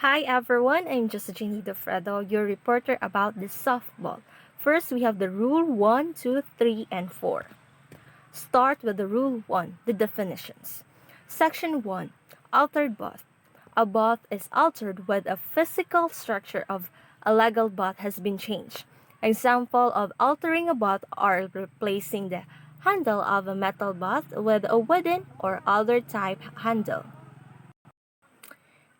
Hi everyone, I'm Jazzy Dofredo, your reporter about the softball. First, we have the rule 1, 2, 3, and 4. Start with the rule 1, the definitions. Section 1, altered bath. A bath is altered when a physical structure of a legal bath has been changed. Example of altering a bath are replacing the handle of a metal bath with a wooden or other type handle.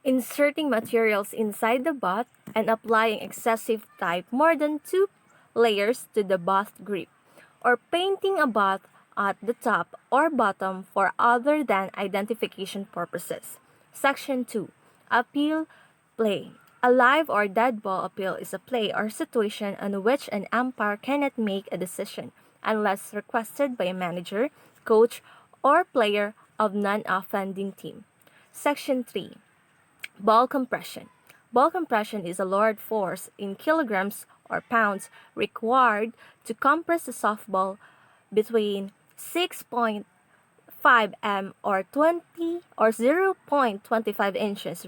Inserting materials inside the bath and applying excessive type more than 2 layers to the bath grip, or painting a bath at the top or bottom for other than identification purposes. Section 2. Appeal play. A live or dead ball appeal is a play or situation on which an umpire cannot make a decision unless requested by a manager, coach, or player of non-offending team. Section 3. Ball compression. Ball compression is a lowered force in kilograms or pounds required to compress a softball between 6.5 m or 20 or 0.25 inches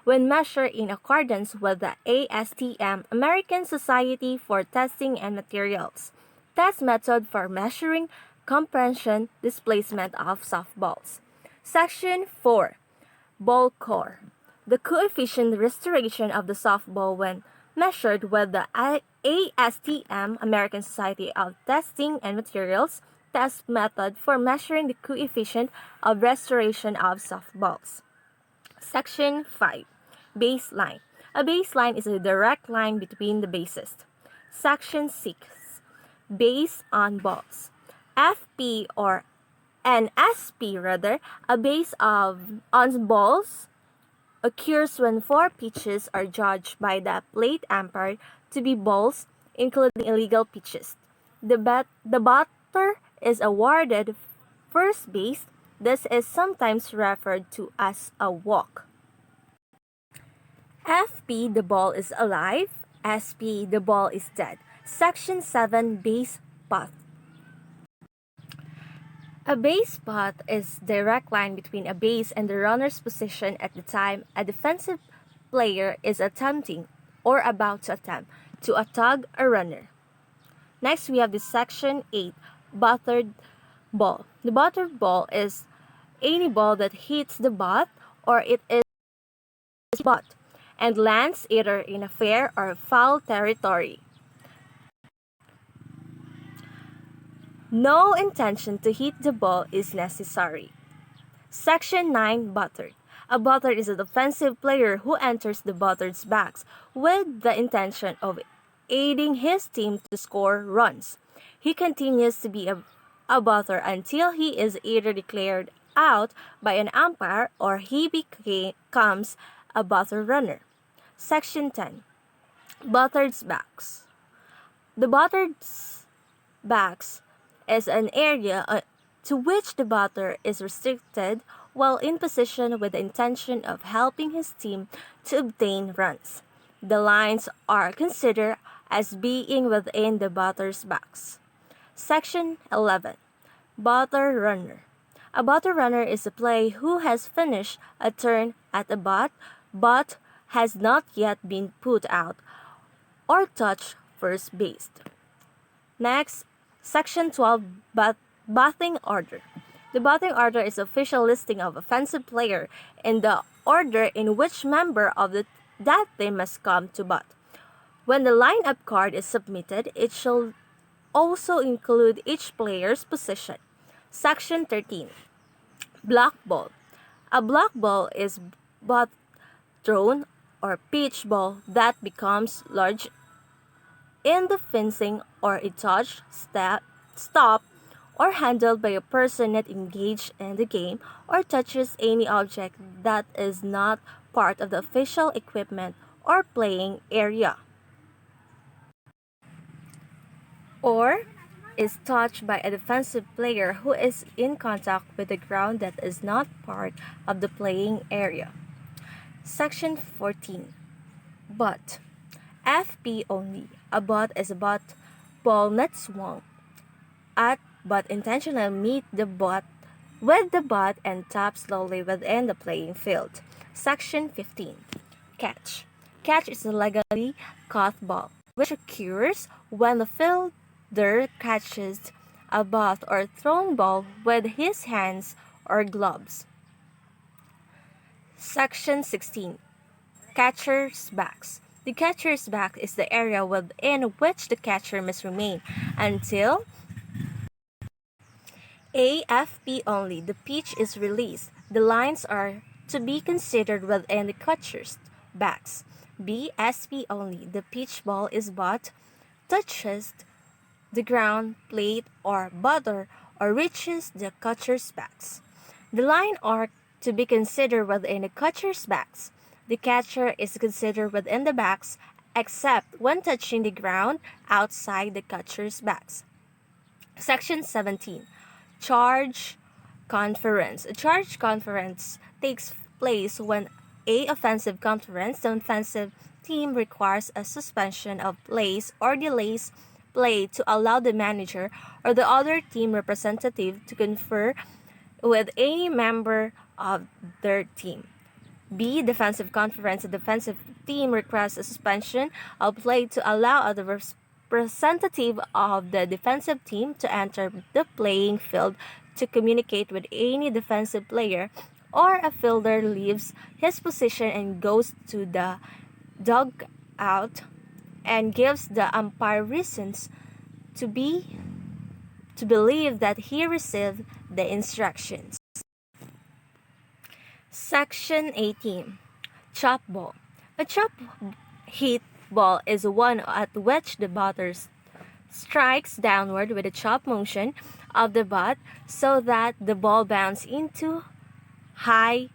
when measured in accordance with the ASTM American Society for Testing and Materials test method for measuring compression displacement of softballs. Section 4. Ball core. The coefficient restoration of the softball when measured with the ASTM American Society of Testing and Materials test method for measuring the coefficient of restoration of softballs. Section 5. Baseline. A baseline is a direct line between the bases. Section 6. Base on balls. FP or NSP a base of on balls occurs when 4 pitches are judged by the plate umpire to be balls, including illegal pitches. The batter is awarded first base. This is sometimes referred to as a walk. FP, the ball is alive. SP, the ball is dead. Section 7, base path. A base path is direct line between a base and the runner's position at the time a defensive player is attempting or about to attempt to tag a runner. Next, we have the section 8, battered ball. The battered ball is any ball that hits the bat or it is bat and lands either in a fair or foul territory. No intention to hit the ball is necessary. Section 9, battered. A batter is a defensive player who enters the batter's box with the intention of aiding his team to score runs. He continues to be a batter until he is either declared out by an umpire or he becomes a batter runner. Section 10, batter's box. The batter's box is an area to which the batter is restricted while in position with the intention of helping his team to obtain runs. The lines are considered as being within the batter's box. Section 11. Batter runner. A batter runner is a player who has finished a turn at a bat but has not yet been put out or touched first base. Next, Section 12, batting order. The batting order is official listing of offensive player in the order in which member of that team must come to bat. When the lineup card is submitted, it shall also include each player's position. Section 13. Block ball. A block ball is bat thrown or pitch ball that becomes large in the fencing or a touch, stop, or handled by a person not engaged in the game or touches any object that is not part of the official equipment or playing area, or is touched by a defensive player who is in contact with the ground that is not part of the playing area. Section 14. Butt. FP only. A butt is a butt ball not swung at but intentionally meet the butt with the butt and tap slowly within the playing field. Section 15. catch. Catch is a legally caught ball, which occurs when the fielder catches a bat or thrown ball with his hands or gloves. Section 16. Catcher's backs. The catcher's back is the area within which the catcher must remain until AFP only the pitch is released. The lines are to be considered within the catcher's backs. BSP only the pitch ball is but touches the ground, plate, or butter, or reaches the catcher's backs. The line are to be considered within the catcher's backs. The catcher is considered within the backs except when touching the ground outside the catcher's backs. Section 17. Charge conference. A charge conference takes place when the offensive team requires a suspension of plays or delays play to allow the manager or the other team representative to confer with any member of their team. B. Defensive conference. The defensive team requests a suspension of play to allow the representative of the defensive team to enter the playing field to communicate with any defensive player, or a fielder leaves his position and goes to the dugout and gives the umpire reasons to believe that he received the instructions. Section 18. Chop ball. A chop hit ball is one at which the batter strikes downward with a chop motion of the bat so that the ball bounces into high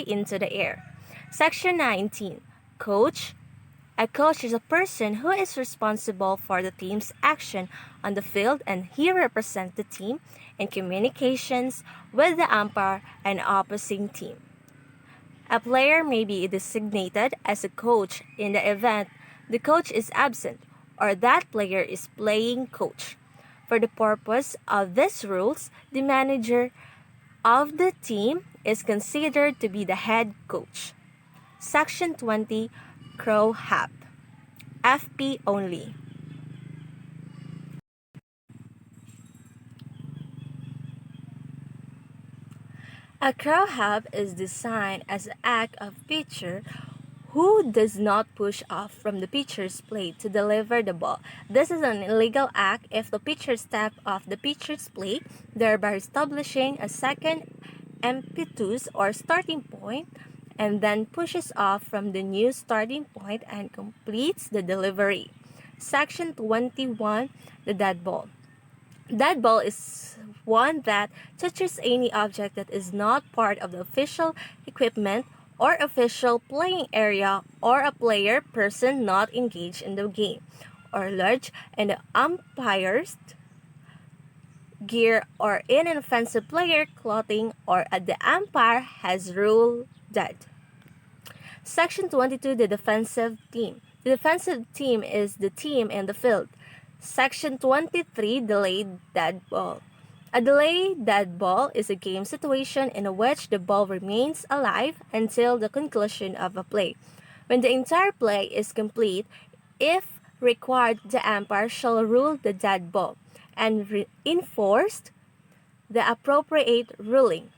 into the air. Section 19. Coach. A coach is a person who is responsible for the team's action on the field, and he represents the team in communications with the umpire and opposing team. A player may be designated as a coach in the event the coach is absent or that player is playing coach. For the purpose of these rules, the manager of the team is considered to be the head coach. Section 20. Crow Hap. FP only. A crow hop is designed as an act of pitcher who does not push off from the pitcher's plate to deliver the ball. This is an illegal act if the pitcher steps off the pitcher's plate, thereby establishing a second impetus or starting point, and then pushes off from the new starting point and completes the delivery. Section 21. The dead ball. Dead ball is one that touches any object that is not part of the official equipment or official playing area, or a player person not engaged in the game, or lodged in the umpire's gear, or in an offensive player clothing, or the umpire has ruled dead. Section 22. The defensive team. The defensive team is the team in the field. Section 23. Delayed dead ball. A delayed dead ball is a game situation in which the ball remains alive until the conclusion of a play. When the entire play is complete, if required, the umpire shall rule the dead ball and enforce the appropriate ruling.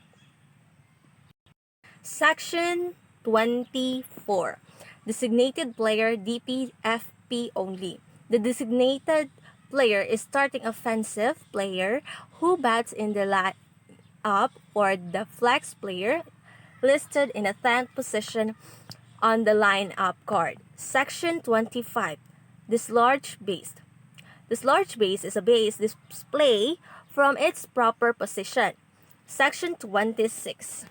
Section 24. Designated player. DPFP only. The designated player is starting offensive player who bats in the line-up, or the flex player listed in the 10th position on the line-up card. Section 25. Dislodge base. Dislodge base is a base display from its proper position. Section 26.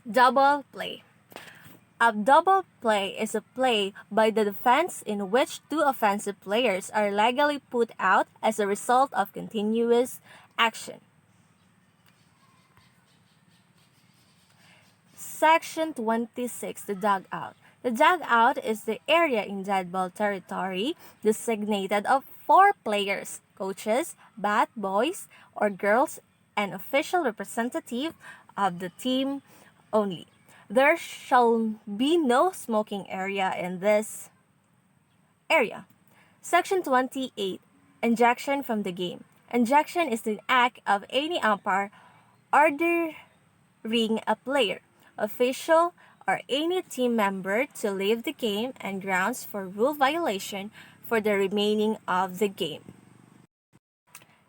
Double play. A double play is a play by the defense in which two offensive players are legally put out as a result of continuous action. Section 26. The dugout. The dugout is the area in dead ball territory designated of 4 players, coaches, bat boys or girls, and official representative of the team only. There shall be no smoking area in this area. Section 28. Injection from the game. Injection is the act of any umpire ordering a player, official, or any team member to leave the game and grounds for rule violation for the remaining of the game.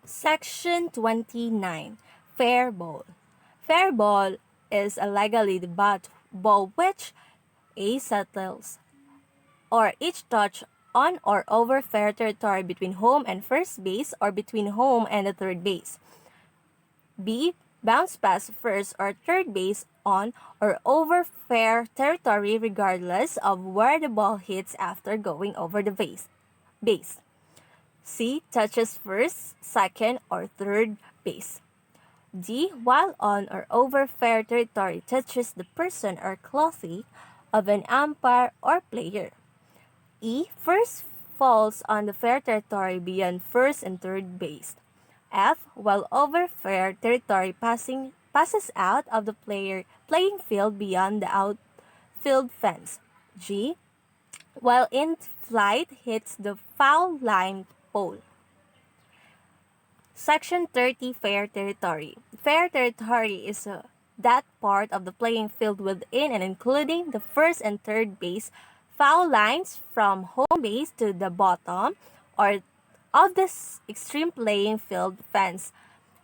Section 29. Fair ball. Fair ball is a legally debat ball which A settles or each touch on or over fair territory between home and first base or between home and the third base. B. Bounce past first or third base on or over fair territory regardless of where the ball hits after going over the base. C. Touches first, second, or third base. D. While on or over fair territory touches the person or clothing of an umpire or player. E. First falls on the fair territory beyond first and third base. F. While over fair territory passes out of the playing field beyond the outfield fence. G. While in flight hits the foul line pole. Section 30. Fair territory. Fair territory is that part of the playing field within and including the first and third base foul lines from home base to the bottom or of the extreme playing field fence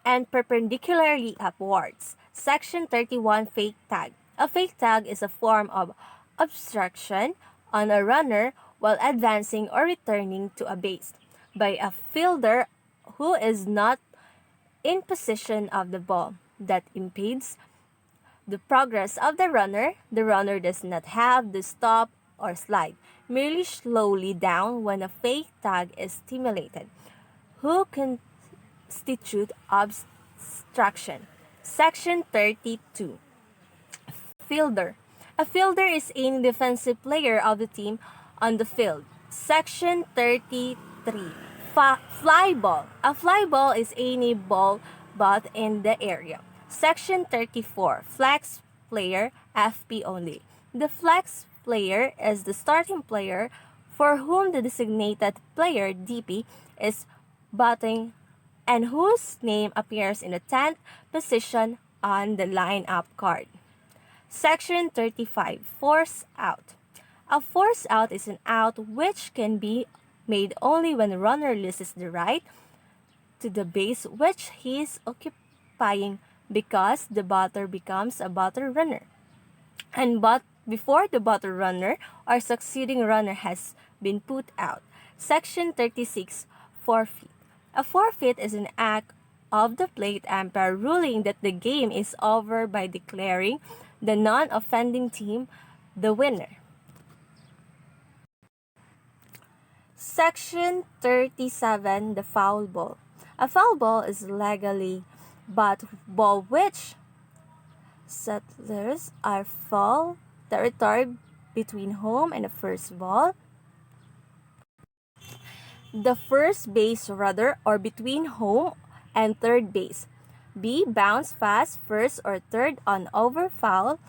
and perpendicularly upwards. Section 31. Fake tag. A fake tag is a form of obstruction on a runner while advancing or returning to a base by a fielder who is not in possession of the ball that impedes the progress of the runner. The runner does not have to stop or slide, merely slowly down when a fake tag is stimulated, who constitute obstruction. Section 32. Fielder. A fielder is any defensive player of the team on the field. Section 33. Fly ball. A fly ball is any ball but in the area. Section 34. Flex player, FP only. The flex player is the starting player for whom the designated player, DP, is batting and whose name appears in the 10th position on the lineup card. Section 35. Force out. A force out is an out which can be made only when the runner loses the right to the base which he is occupying because the batter becomes a batter runner, and but before the batter runner or succeeding runner has been put out. Section 36. Forfeit. A forfeit is an act of the plate umpire ruling that the game is over by declaring the non-offending team the winner. Section 37. The foul ball. A foul ball is legally but ball which settlers are foul territory between home and the first ball, the first base rather, or between home and third base. B. Bounce fast first or third on over foul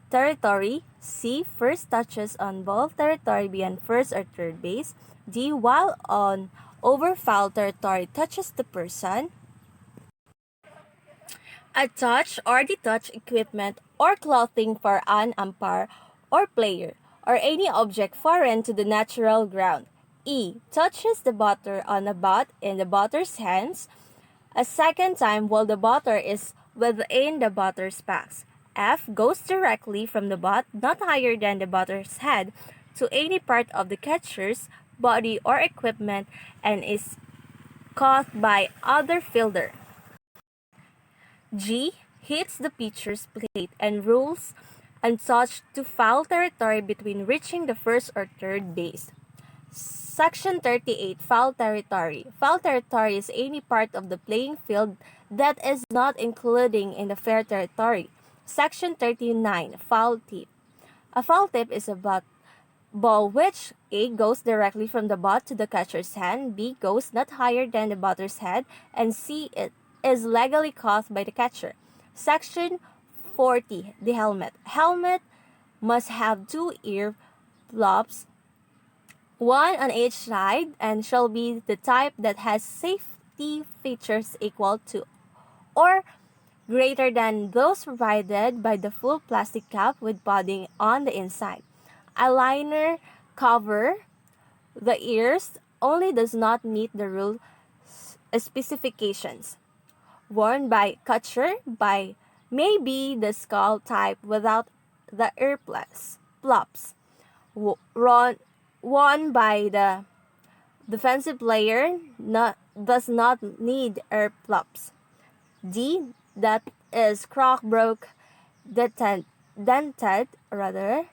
territory. C. First touches on ball territory beyond first or third base. D. While on over foul territory touches the person, a touch or detach equipment or clothing for an umpire or player, or any object foreign to the natural ground. E. Touches the batter on a bat in the batter's hands a second time while the batter is within the batter's pass. F. Goes directly from the bat, not higher than the batter's head, to any part of the catcher's body or equipment and is caught by other fielder. G. Hits the pitcher's plate and rolls untouched to foul territory between reaching the first or third base. Section 38. Foul territory. Foul territory is any part of the playing field that is not including in the fair territory. Section 39. Foul tip. A foul tip is a ball which A. goes directly from the bat to the catcher's hand, B. goes not higher than the batter's head, and C. it is legally caught by the catcher. Section 40. The helmet. Helmet must have two ear flops, one on each side, and shall be the type that has safety features equal to or greater than those provided by the full plastic cap with padding on the inside. A liner cover the ears only does not meet the rule specifications. Worn by catcher by maybe the skull type without the ear flops. Run, worn by the defensive player does not need ear flops. D. That is crock broke, dented rather,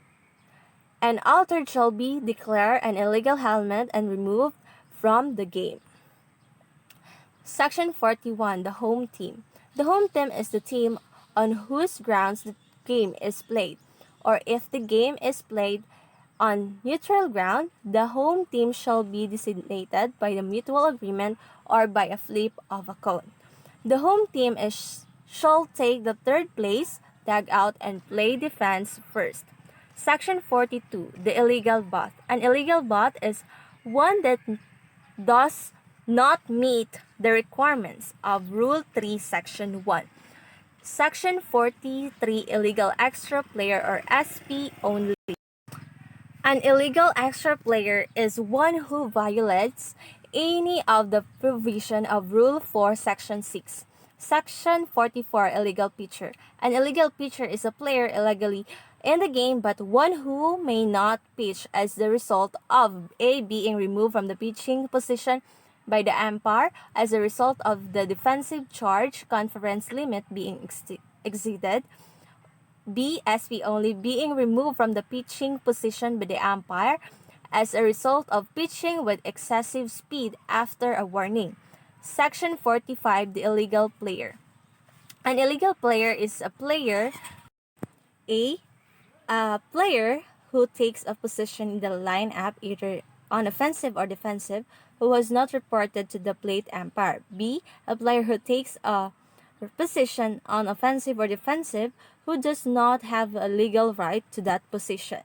and altered shall be declared an illegal helmet and removed from the game. Section 41. The home team. The home team is the team on whose grounds the game is played, or if the game is played on neutral ground, the home team shall be designated by the mutual agreement or by a flip of a coin. The home team shall take the third place, tag out, and play defense first. Section 42. The illegal bot. An illegal bot is one that does not meet the requirements of Rule 3, Section 1. Section 43. Illegal extra player or SP only. An illegal extra player is one who violates any of the provision of Rule 4, Section 6. Section 44. Illegal pitcher. An illegal pitcher is a player illegally in the game but one who may not pitch as the result of A being removed from the pitching position by the umpire as a result of the defensive charge conference limit being exceeded, B. SP only being removed from the pitching position by the umpire as a result of pitching with excessive speed after a warning. Section 45. The illegal player. An illegal player is a player a player who takes a position in the lineup either on offensive or defensive who was not reported to the plate umpire. B. A player who takes a position on offensive or defensive who does not have a legal right to that position.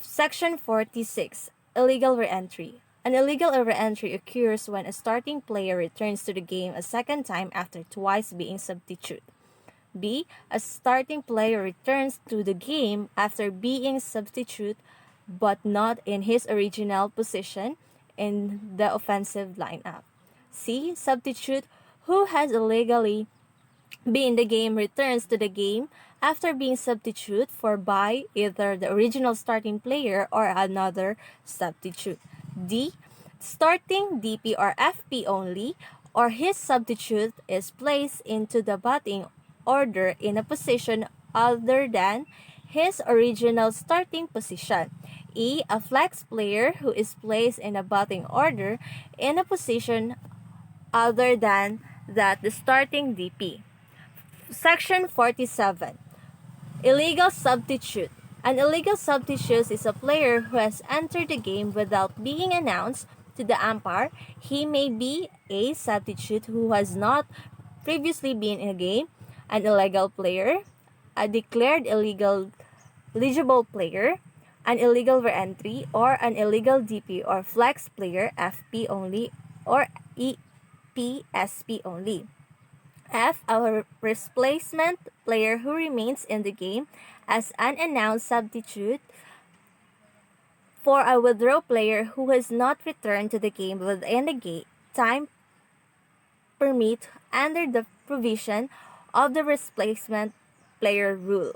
Section 46. Illegal re-entry. An illegal re-entry occurs when a starting player returns to the game a second time after twice being substitute. B. A starting player returns to the game after being substitute but not in his original position in the offensive lineup. C. Substitute who has illegally been in the game returns to the game after being substitute for by either the original starting player or another substitute. D. Starting DP or FP only or his substitute is placed into the batting order in a position other than his original starting position. E. A flex player who is placed in a batting order in a position other than that the starting DP. Section 47. Illegal substitute. An illegal substitute is a player who has entered the game without being announced to the umpire. He may be a substitute who has not previously been in a game, an illegal player, a declared eligible player, an illegal re-entry, or an illegal DP or flex player, FP only, or EPSP only. F. A replacement player who remains in the game as an announced substitute for a withdraw player who has not returned to the game within the time permit under the provision of the replacement player rule.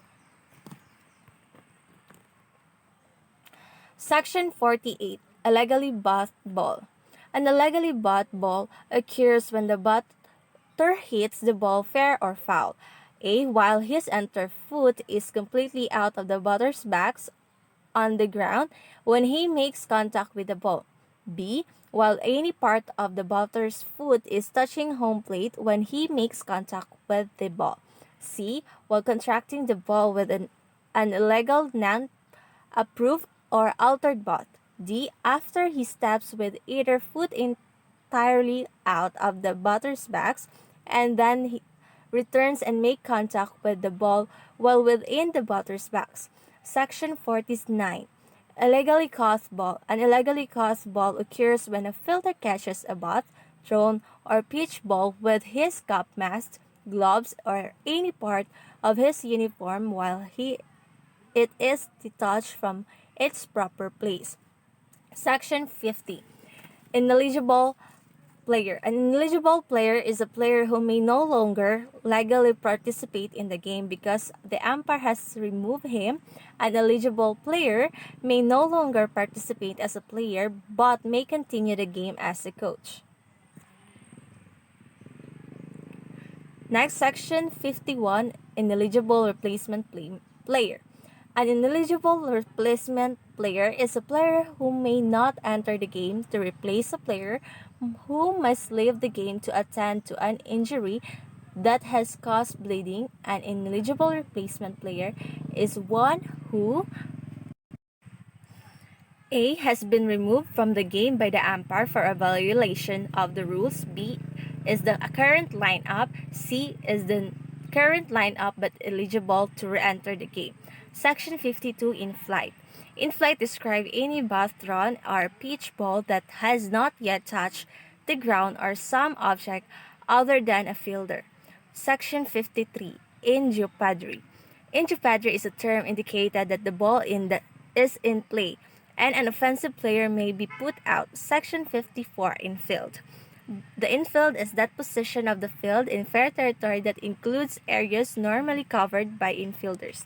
Section 48. Illegally bought ball. An illegally bought ball occurs when the batter hits the ball fair or foul. A. While his enter foot is completely out of the batter's backs on the ground when he makes contact with the ball. B. While any part of the batter's foot is touching home plate when he makes contact with the ball. C. While contracting the ball with an illegal, non-approved, or altered bat. D. After he steps with either foot entirely out of the batter's backs and then he returns and make contact with the ball while within the batter's backs. Section 49. Illegally caused ball. An illegally caused ball occurs when a fielder catches a bat, thrown, or pitch ball with his cap mask, gloves, or any part of his uniform while it is detached from its proper place. Section 50. Ineligible player. An ineligible player is a player who may no longer legally participate in the game because the umpire has removed him. An eligible player may no longer participate as a player but may continue the game as a coach. Next, section 51, ineligible replacement player. An ineligible replacement player is a player who may not enter the game to replace a player who must leave the game to attend to an injury that has caused bleeding. An ineligible replacement player is one who A. has been removed from the game by the umpire for a violation of the rules. B. is the current lineup. C. is the current lineup but eligible to re-enter the game. Section 52, in flight. In flight describe any bat thrown or pitch ball that has not yet touched the ground or some object other than a fielder. Section 53, in jeopardy. In jeopardy is a term indicated that the ball is in play and an offensive player may be put out. Section 54, infield. The infield is that position of the field in fair territory that includes areas normally covered by infielders.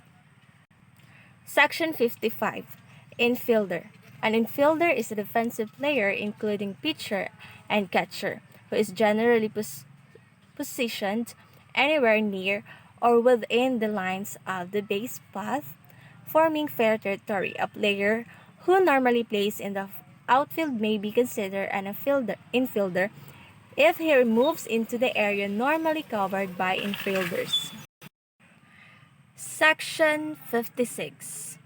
Section 55, infielder. An infielder is a defensive player including pitcher and catcher who is generally positioned anywhere near or within the lines of the base path, forming fair territory. A player who normally plays in the outfield may be considered an infielder if he moves into the area normally covered by infielders. Section 56.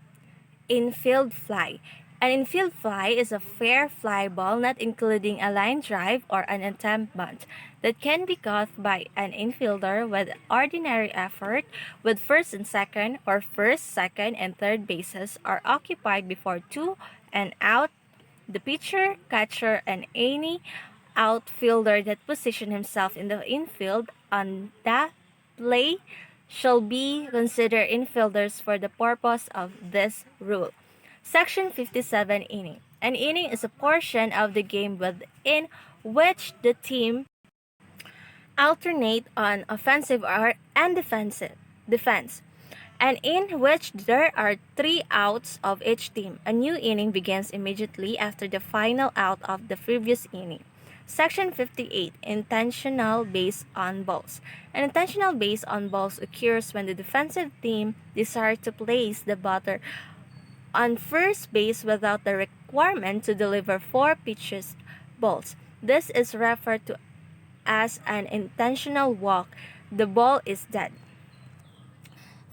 Infield fly. An infield fly is a fair fly ball not including a line drive or an attempt bunt that can be caught by an infielder with ordinary effort with first and second or first, second, and third bases are occupied before two and out. The pitcher, catcher, and any outfielder that position himself in the infield on that play shall be considered infielders for the purpose of this rule. Section 57, inning. An inning is a portion of the game within which the team alternate on offensive and defense, and in which there are 3 outs of each team. A new inning begins immediately after the final out of the previous inning. Section 58, intentional base on balls. An intentional base on balls occurs when the defensive team desires to place the batter on first base without the requirement to deliver 4 pitches balls. This is referred to as an intentional walk. The ball is dead.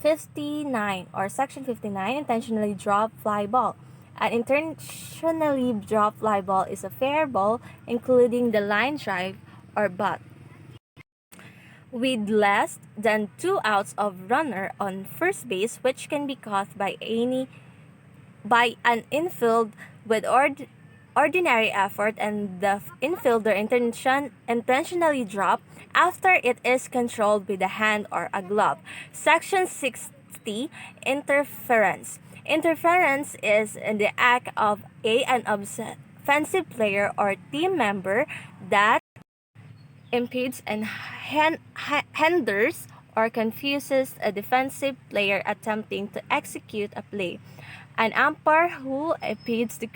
59 or Section 59, intentionally dropped fly ball. An intentionally dropped fly ball is a fair ball including the line drive or butt with less than 2 outs of runner on first base, which can be caught by an infield with ordinary effort, and the infielder intentionally drop after it is controlled with a hand or a glove. Section 60, interference. Interference is the act of an offensive player or team member that impedes and hinders or confuses a defensive player attempting to execute a play. An umpire who impedes the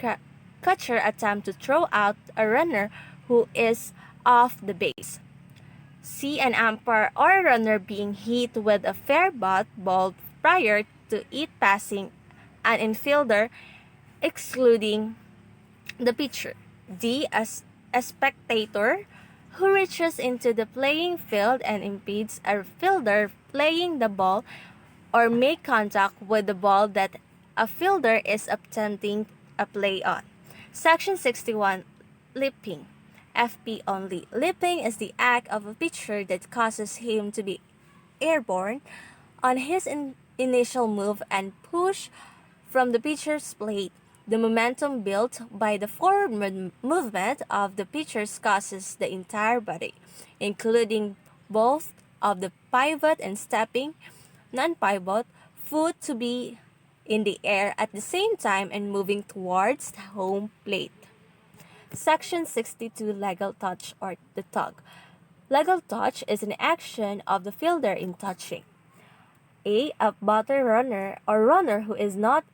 catcher attempt to throw out a runner who is off the base. C. An umpire or a runner being hit with a fair ball prior to it passing an infielder, excluding the pitcher. D. A spectator who reaches into the playing field and impedes a fielder playing the ball or make contact with the ball that a fielder is attempting a play on. Section 61, leaping. FP only. Leaping is the act of a pitcher that causes him to be airborne on his initial move and push from the pitcher's plate. The momentum built by the forward movement of the pitcher causes the entire body, including both of the pivot and stepping non-pivot foot to be in the air at the same time and moving towards the home plate. Section 62, legal touch or the tug. Legal touch is an action of the fielder in touching a batter runner or runner who is not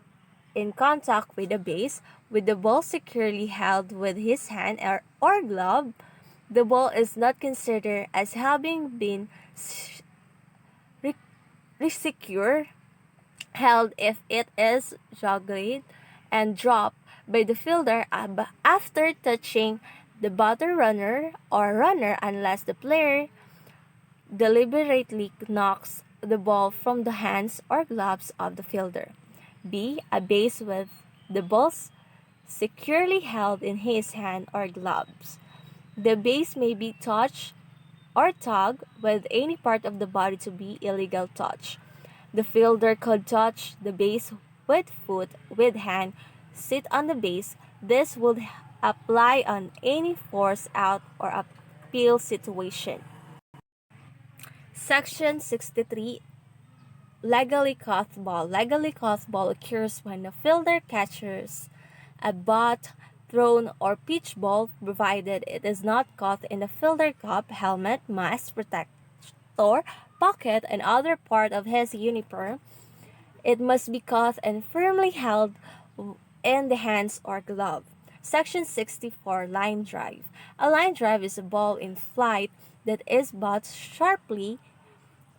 in contact with the base with the ball securely held with his hand or glove. The ball is not considered as having been secure held if it is juggled and dropped by the fielder after touching the batter runner or runner unless the player deliberately knocks the ball from the hands or gloves of the fielder. B. A base with the ball securely held in his hand or gloves. The base may be touched or tugged with any part of the body to be illegal touch. The fielder could touch the base with foot, with hand, sit on the base. This would apply on any force out or appeal situation. Section 63, legally caught ball. Legally caught ball occurs when the fielder catches a bat, thrown, or pitch ball, provided it is not caught in the fielder cap, helmet, mask, protector, pocket, and other part of his uniform. It must be caught and firmly held in the hands or glove. Section 64, line drive. A line drive is a ball in flight that is bought sharply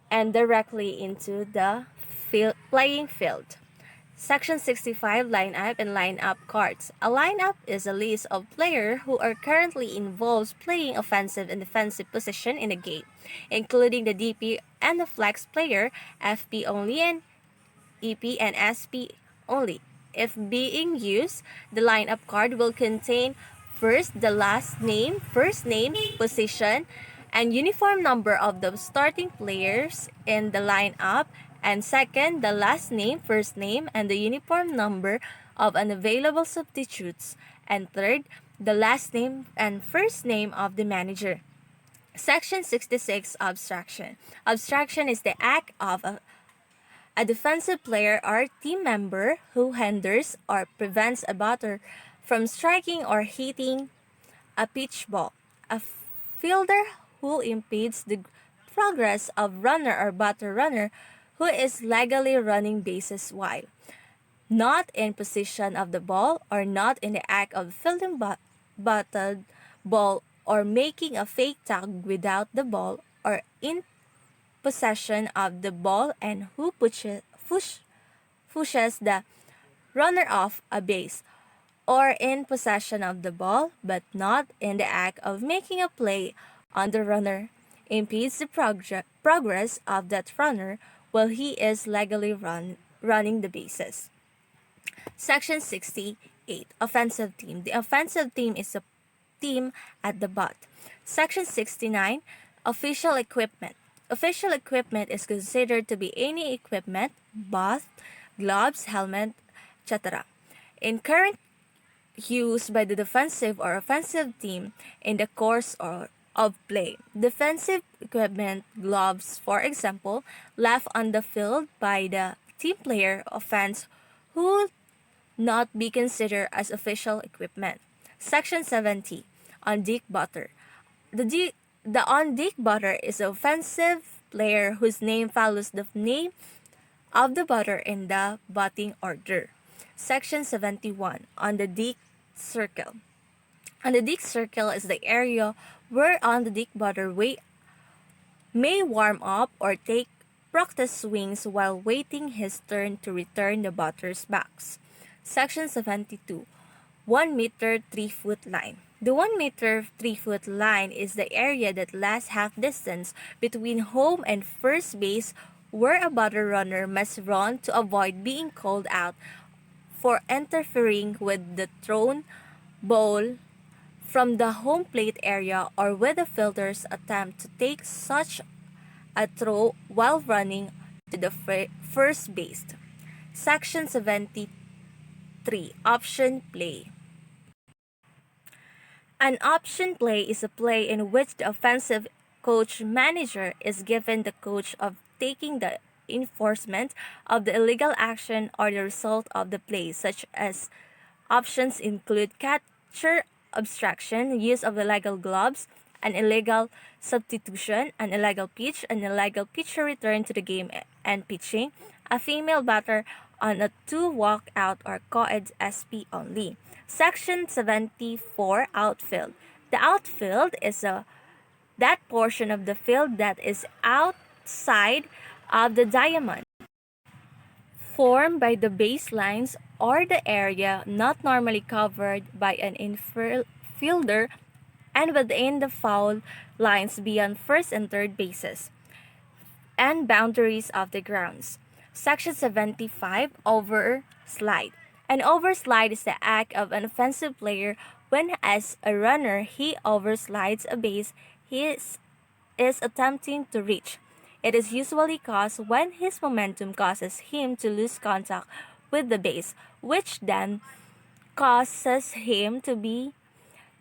and directly into the playing field. Section 65, lineup and lineup cards. A lineup is a list of players who are currently involved playing offensive and defensive position in a game, including the DP and the flex player, FP only and EP and SP only. If being used, the lineup card will contain first the last name, first name, position, and uniform number of the starting players in the lineup, and second, the last name, first name, and the uniform number of unavailable substitutes, and third, the last name and first name of the manager. Section 66, abstraction. Abstraction is the act of a defensive player or team member who hinders or prevents a batter from striking or hitting a pitch ball. A fielder who impedes the progress of runner or batter runner who is legally running bases while not in possession of the ball or not in the act of fielding batted ball or making a fake tag without the ball or in possession of the ball and who pushes the runner off a base or in possession of the ball but not in the act of making a play on the runner, impedes the progress of that runner while he is legally running the bases. Section 68, offensive team. The offensive team is a team at the bat. Section 69, official equipment. Official equipment is considered to be any equipment, bat, gloves, helmet, etc. in current use by the defensive or offensive team in the course of play. Defensive equipment, gloves, for example, left on the field by the team player offense who not be considered as official equipment. Section 70, on-deck batter. The on-deck batter is an offensive player whose name follows the name of the batter in the batting order. Section 71, on the deck circle. On the deck circle is the area where on the deck batter may warm up or take practice swings while waiting his turn to return the batter's backs. Section 72, 1 meter 3 foot line. The 1 meter 3 foot line is the area that lasts half distance between home and first base where a batter runner must run to avoid being called out for interfering with the thrown ball from the home plate area or with the fielder's attempt to take such a throw while running to the first base. Section 73, 3. Option play. An option play is a play in which the offensive coach manager is given the coach of taking the enforcement of the illegal action or the result of the play, such as options include catcher obstruction, use of illegal gloves, an illegal substitution, an illegal pitch, an illegal pitcher return to the game and pitching, a female batter on a 2 walkout or co-ed SP only. Section 74 Outfield. The outfield is that portion of the field that is outside of the diamond, formed by the baselines or the area not normally covered by an infielder and within the foul lines beyond first and third bases and boundaries of the grounds. Section 75 Overslide. An overslide is the act of an offensive player when, as a runner, he overslides a base he is attempting to reach. It is usually caused when his momentum causes him to lose contact with the base, which then causes him to be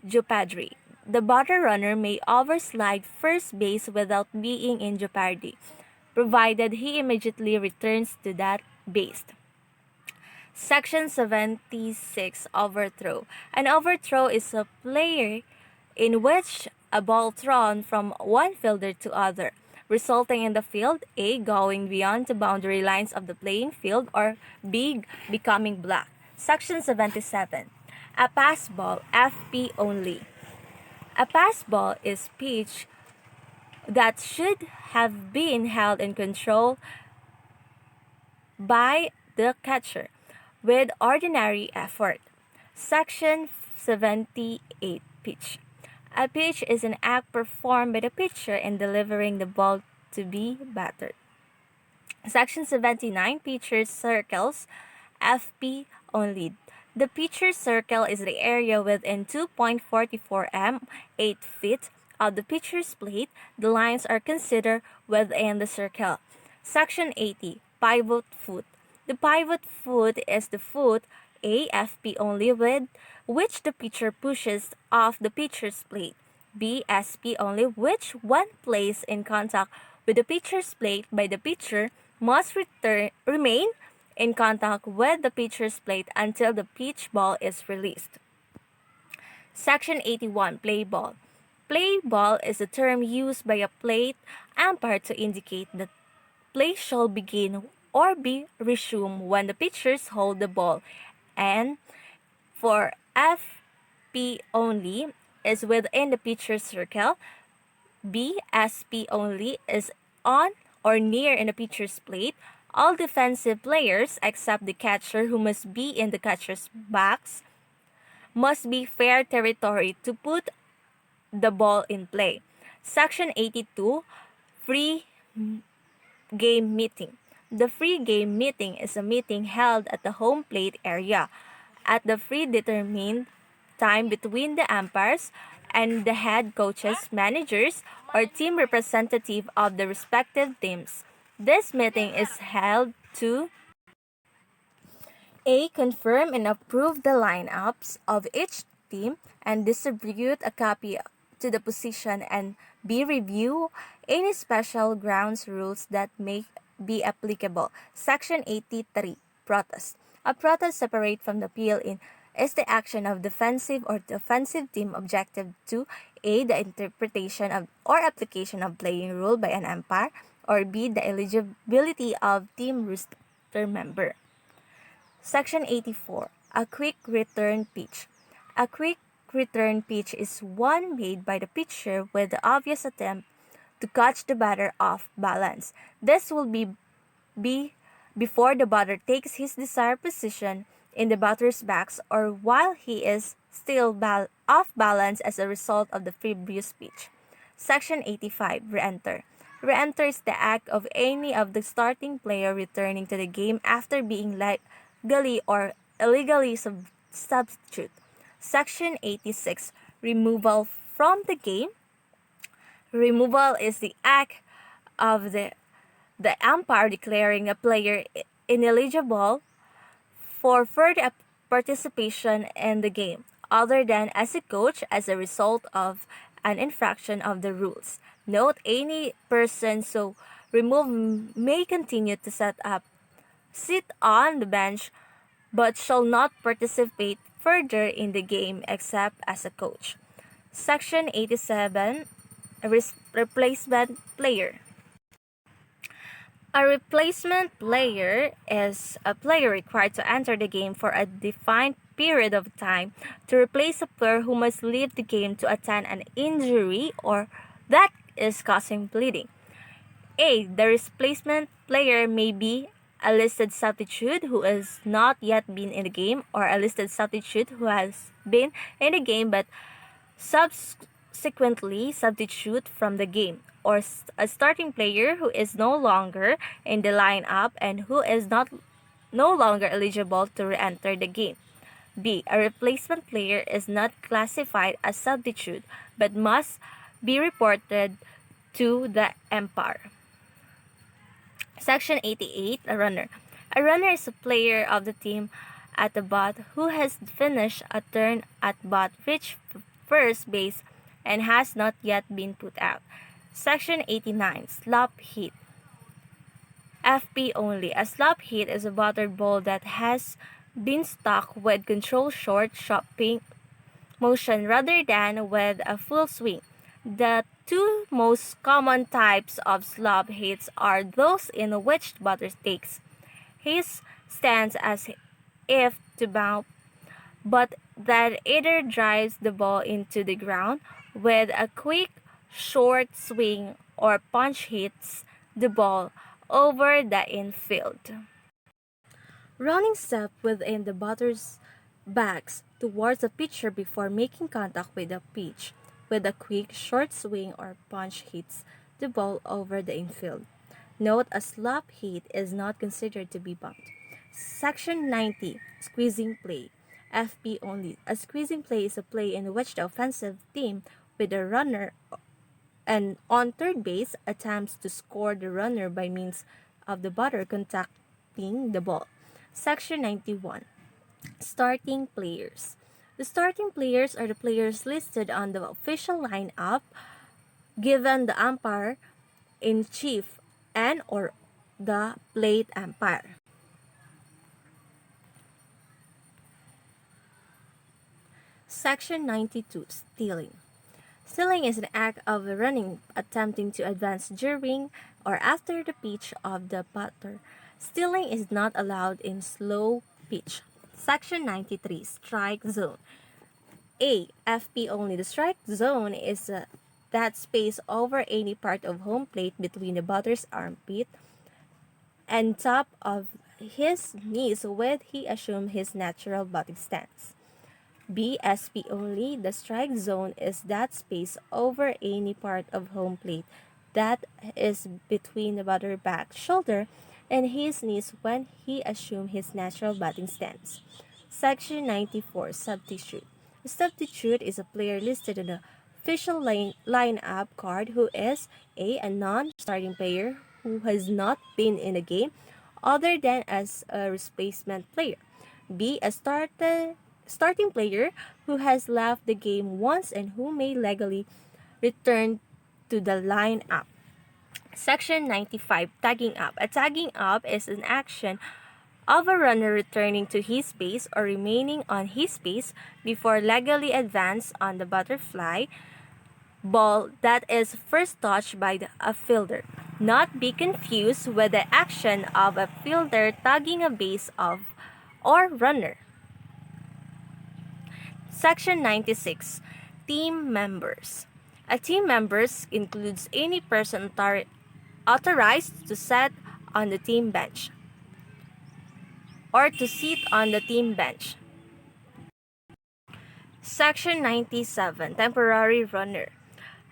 jeopardy. The batter runner may overslide first base without being in jeopardy, provided he immediately returns to that base. Section 76 Overthrow. An overthrow is a play in which a ball thrown from one fielder to other, resulting in the field A going beyond the boundary lines of the playing field or B becoming black. Section 77. A pass ball, FP only. A pass ball is pitch that should have been held in control by the catcher with ordinary effort. Section 78 Pitch. A pitch is an act performed by the pitcher in delivering the ball to be battered. Section 79 Pitcher's Circles, FP only. The pitcher's circle is the area within 2.44 m, 8 feet, of the pitcher's plate. The lines are considered within the circle. Section 80 Pivot Foot. The pivot foot is the foot, AFP only, with which the pitcher pushes off the pitcher's plate. BSP only, which, when placed in contact with the pitcher's plate by the pitcher, must remain in contact with the pitcher's plate until the pitch ball is released. Section 81 Play Ball. Play ball is a term used by a plate umpire to indicate that play shall begin or be resumed when the pitchers hold the ball, and for FP only is within the pitcher's circle. BSP only is on or near in the pitcher's plate. All defensive players except the catcher, who must be in the catcher's box, must be fair territory to put the ball in play. Section 82 Free Game Meeting. The free game meeting is a meeting held at the home plate area at the predetermined time between the umpires and the head coaches, managers, or team representative of the respective teams. This meeting is held to A. Confirm and approve the lineups of each team and distribute a copy to the position, and B. Review any special grounds rules that may be applicable. Section 83 Protest. A protest separate from the appeal is the action of defensive or defensive team objective to A. the interpretation of or application of playing rule by an umpire, or B. the eligibility of team roster member. Section 84 A quick return pitch. A quick return pitch is one made by the pitcher with the obvious attempt to catch the batter off balance. This will be before the batter takes his desired position in the batter's box or while he is still off balance as a result of the previous pitch. Section 85 Re-enter. Re-enter is the act of any of the starting player returning to the game after being legally or illegally substitute. Section 86 Removal from the game. Removal is the act of the umpire declaring a player ineligible for further participation in the game, other than as a coach as a result of an infraction of the rules. Note any person so removed may continue to sit on the bench but shall not participate further in the game except as a coach. Section 87, Replacement Player. A replacement player is a player required to enter the game for a defined period of time to replace a player who must leave the game to attend an injury or that is causing bleeding. A. The replacement player may be a listed substitute who has not yet been in the game or a listed substitute who has been in the game but subsequently substitute from the game, or a starting player who is no longer in the lineup and who is no longer eligible to re-enter the game. B. A replacement player is not classified as substitute but must be reported to the umpire. Section 88, a runner. A runner is a player of the team at the bat who has finished a turn at bat, reached first base, and has not yet been put out. Section 89, slop hit. FP only. A slop hit is a battered ball that has been struck with controlled short chopping motion rather than with a full swing. The two most common types of slop hits are those in which the batter takes his stance as if to bounce, but that either drives the ball into the ground with a quick, short swing or punch hits the ball over the infield. Running step within the batter's backs towards the pitcher before making contact with the pitch with a quick, short swing or punch hits the ball over the infield. Note a slop hit is not considered to be bumped. Section 90, squeezing play. FP only. A squeezing play is a play in which the offensive team with a runner and on third base attempts to score the runner by means of the batter contacting the ball. Section 91, starting players. The starting players are the players listed on the official lineup given the umpire-in-chief and or the plate umpire. Section 92, stealing. Stealing is an act of running, attempting to advance during or after the pitch of the batter. Stealing is not allowed in slow pitch. Section 93, strike zone. A. FP only. The strike zone is that space over any part of home plate between the batter's armpit and top of his knees when he assumes his natural batting stance. B. SP only. The strike zone is that space over any part of home plate that is between the batter's back shoulder and his knees when he assumes his natural batting stance. Section 94, substitute. A substitute is a player listed on the official lineup card who is a non-starting player who has not been in a game other than as a replacement player. B. A starting player who has left the game once and who may legally return to the lineup. Section 95, tagging up. A tagging up is an action of a runner returning to his base or remaining on his base before legally advance on the butterfly ball that is first touched by a fielder. Not be confused with the action of a fielder tagging a base of or runner. Section 96, team members. A team members includes any person authorized to sit on the team bench or to sit on the team bench. Section 97, temporary runner.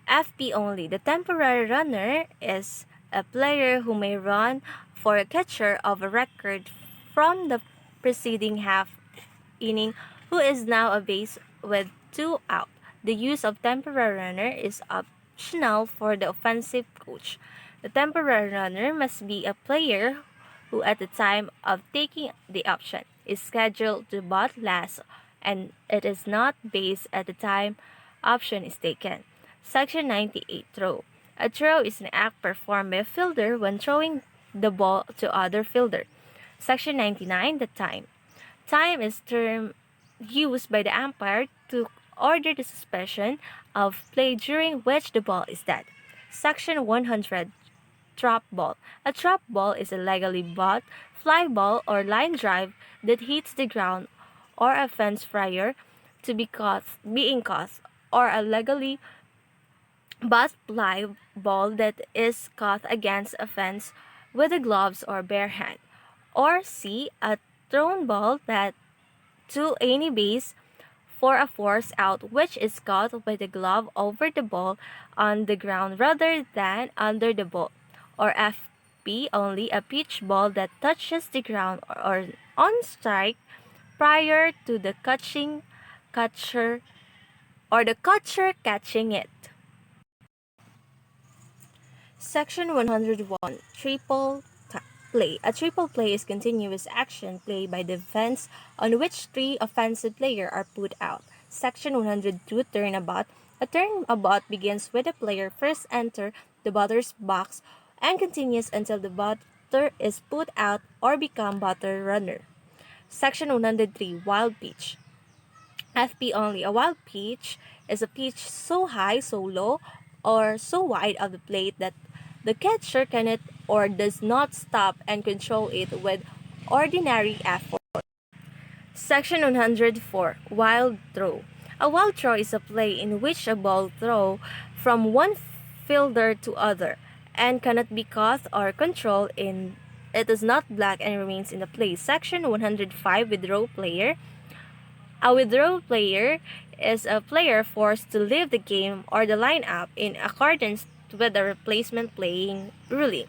FP only. The temporary runner is a player who may run for a catcher of a record from the preceding half inning who is now a base with 2 out. The use of temporary runner is optional for the offensive coach. The temporary runner must be a player who at the time of taking the option is scheduled to bat last and it is not based at the time option is taken. Section 98 Throw. A throw is an act performed by a fielder when throwing the ball to other fielder. Section 99 The Time. Time is term used by the umpire to order the suspension of play during which the ball is dead. Section 100 Trap ball. A trap ball is a legally bought fly ball or line drive that hits the ground or a fence prior to being caught, or a legally bought fly ball that is caught against a fence with the gloves or bare hand. Or C. A thrown ball that to any base for a force out which is caught by the glove over the ball on the ground rather than under the ball. Or FP only a pitch ball that touches the ground or on strike prior to the catcher or the catcher catching it. Section 101 Play. A triple play is continuous action play by the defense on which three offensive players are put out. Section 102 Turnabout. A turnabout begins with the player first enter the batter's box and continues until the batter is put out or become batter runner. Section 103 Wild Pitch. FP only. A wild pitch is a pitch so high, so low, or so wide of the plate that the catcher cannot or does not stop and control it with ordinary effort. Section 104 Wild Throw. A wild throw is a play in which a ball thrown from one fielder to other and cannot be caught or controlled in it is not black and remains in the play. Section 105 Withdraw Player. A withdraw player is a player forced to leave the game or the lineup in accordance with the replacement playing ruling.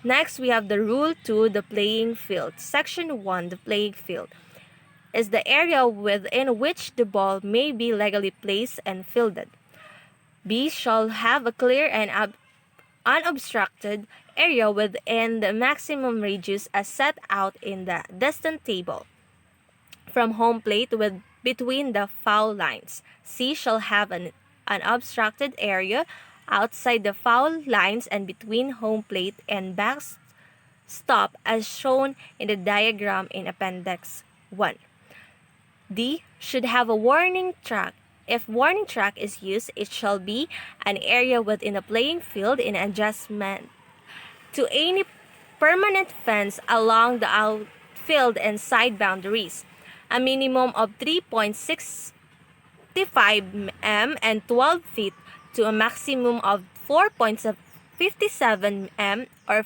Next, we have the Rule 2, the playing field. Section 1, the playing field, is the area within which the ball may be legally placed and fielded. B shall have a clear and unobstructed area within the maximum radius as set out in the distance table from home plate with between the foul lines. C shall have an obstructed area outside the foul lines and between home plate and backstop as shown in the diagram in Appendix 1. D should have a warning track. If warning track is used, it shall be an area within the playing field in adjustment to any permanent fence along the outfield and side boundaries. A minimum of 3.65 m and 12 feet to a maximum of 4.57 m or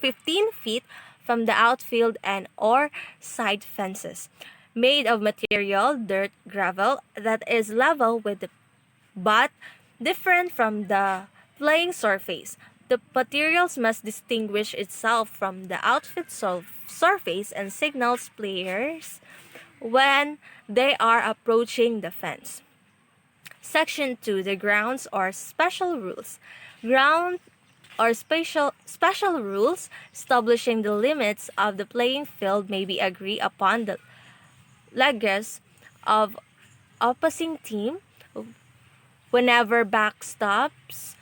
15 feet from the outfield and or side fences, made of material, dirt, gravel, that is level with the but different from the playing surface. The materials must distinguish itself from the outfield surface and signals players when they are approaching the fence. Section 2, the grounds or special rules. Ground or special rules establishing the limits of the playing field may be agreed upon the legs of opposing team whenever backstops,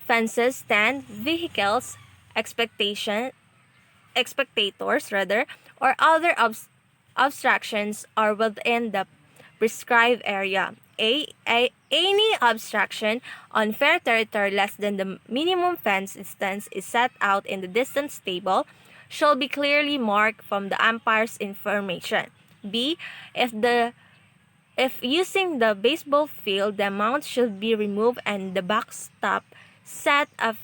fences, stand, vehicles, spectators or other obstructions are within the prescribed area. Any obstruction on fair territory less than the minimum fence distance is set out in the distance table shall be clearly marked from the umpire's information. B. If using the baseball field, the amount should be removed and the backstop set at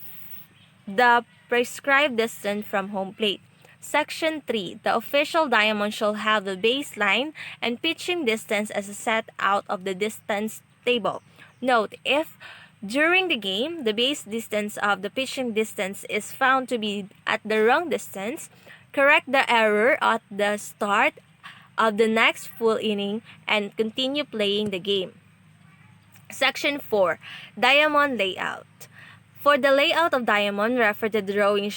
the prescribed distance from home plate. Section 3. The official diamond shall have the baseline and pitching distance as set out of the distance table. Note, if during the game, the base distance of the pitching distance is found to be at the wrong distance, correct the error at the start of the next full inning and continue playing the game. Section 4. Diamond Layout. For the layout of diamond, refer to the drawing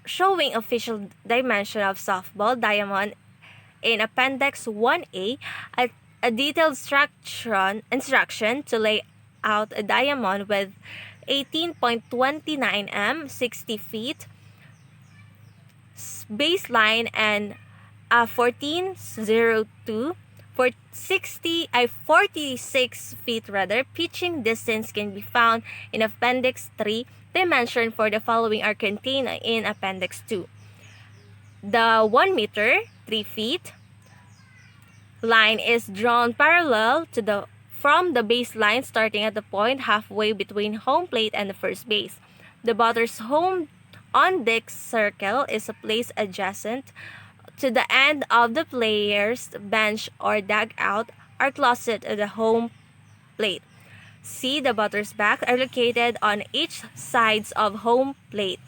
showing official dimension of softball diamond in Appendix 1A a detailed instruction to lay out a diamond with 18.29 m, 60 feet baseline, and 1402 for 46 feet pitching distance can be found in Appendix 3. Dimension for the following are contained in Appendix 2. The 1 meter, 3 feet line is drawn parallel to from the baseline starting at the point halfway between home plate and the first base. The batter's home on deck circle is placed adjacent to the end of the player's bench or dugout or closet at the home plate. C. The batter's backs are located on each sides of home plate.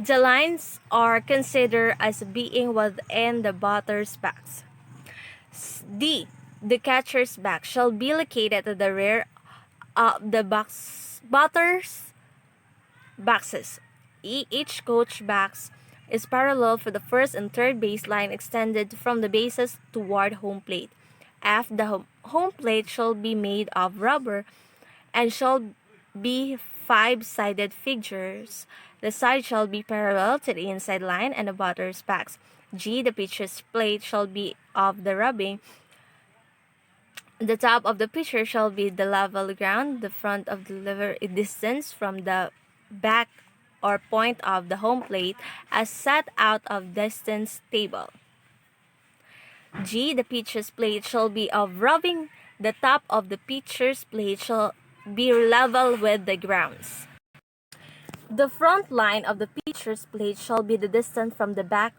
The lines are considered as being within the batter's backs. D. The catcher's back shall be located at the rear of the batter's boxes. E. Each coach backs is parallel for the first and third baseline extended from the bases toward home plate. F. The home plate shall be made of rubber and shall be 5-sided figures. The side shall be parallel to the inside line and the batter's backs. G. The pitcher's plate shall be of the rubbing. The top of the pitcher shall be the level ground. The front of the delivery distance from the back or point of the home plate as set out of distance table. G. The pitcher's plate shall be of rubbing. The top of the pitcher's plate shall be level with the grounds. The front line of the pitcher's plate shall be the distance from the back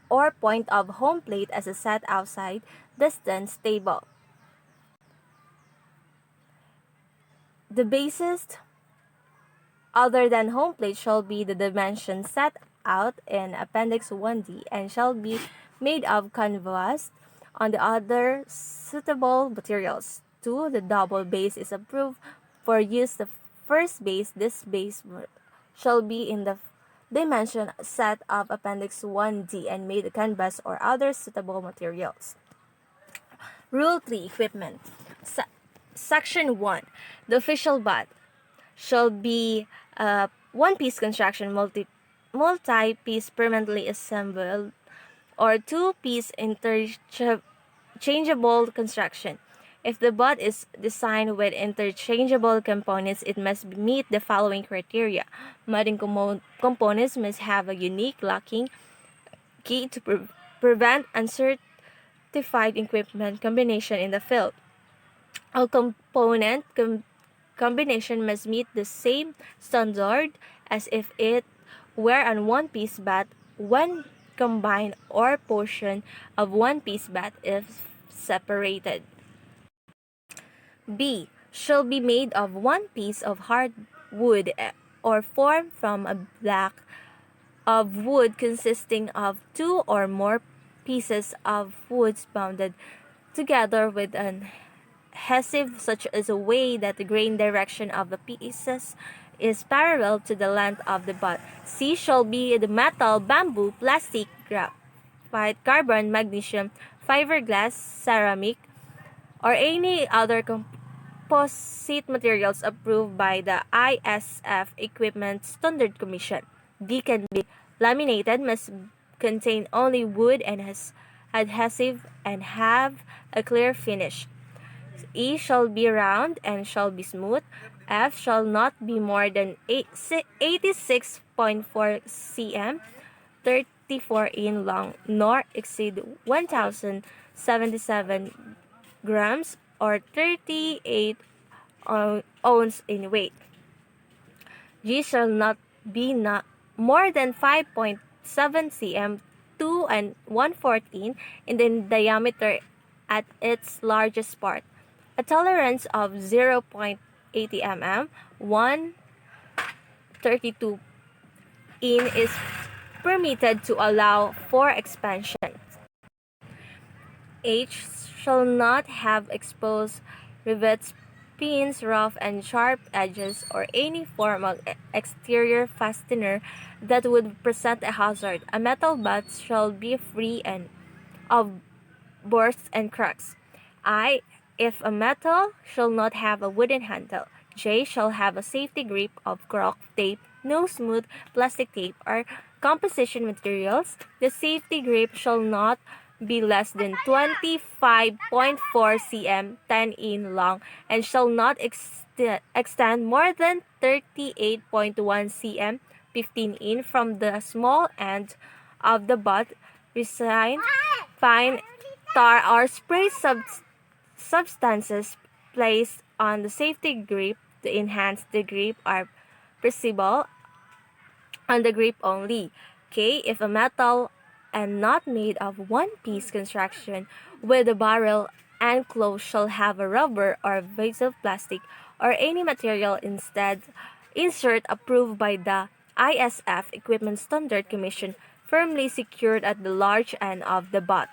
or point of home plate as set outside distance table. The bases other than home plate shall be the dimensions set out in Appendix 1D and shall be made of canvas on the other suitable materials. 2. The double base is approved for use the first base. This base shall be in the dimension set of Appendix 1D and made of canvas or other suitable materials. Rule 3. Equipment. Section 1. The official bat shall be a one-piece construction, multi-piece permanently assembled, or two-piece interchangeable construction. If the bat is designed with interchangeable components, it must meet the following criteria. Modding components must have a unique locking key to prevent uncertified equipment combination in the field. All component combination must meet the same standard as if it were a one-piece bat when combined or portion of one-piece bat if separated. B. Shall be made of one piece of hardwood or formed from a block of wood consisting of two or more pieces of wood bounded together with an adhesive such as a way that the grain direction of the pieces is parallel to the length of the butt. C. Shall be the metal, bamboo, plastic, graphite, carbon, magnesium, fiberglass, ceramic, or any other composite materials approved by the ISF Equipment Standard Commission. D. Can be laminated, must contain only wood and has adhesive and have a clear finish. E. Shall be round and shall be smooth. F. Shall not be more than 86.4 cm, 34 in long, nor exceed 1,077 grams or 38 ounces in weight. G. Shall not be more than 5.7 cm, 2 and 1/14 in the diameter at its largest part. A tolerance of 0.80 mm, 1/32 in is permitted to allow for expansion. H. Shall not have exposed rivets, pins, rough and sharp edges, or any form of exterior fastener that would present a hazard. A metal bat shall be free and of bursts and cracks. I. If a metal shall not have a wooden handle. J. Shall have a safety grip of cork tape, no smooth plastic tape, or composition materials. The safety grip shall not be less than 25.4 cm, 10 in long, and shall not extend more than 38.1 cm, 15 in from the small end of the butt. Resign, fine tar or spray substances placed on the safety grip to enhance the grip are permissible on the grip only. K. If a metal and not made of one-piece construction with a barrel enclosed shall have a rubber or adhesive plastic or any material instead insert approved by the ISF Equipment Standard Commission firmly secured at the large end of the butt.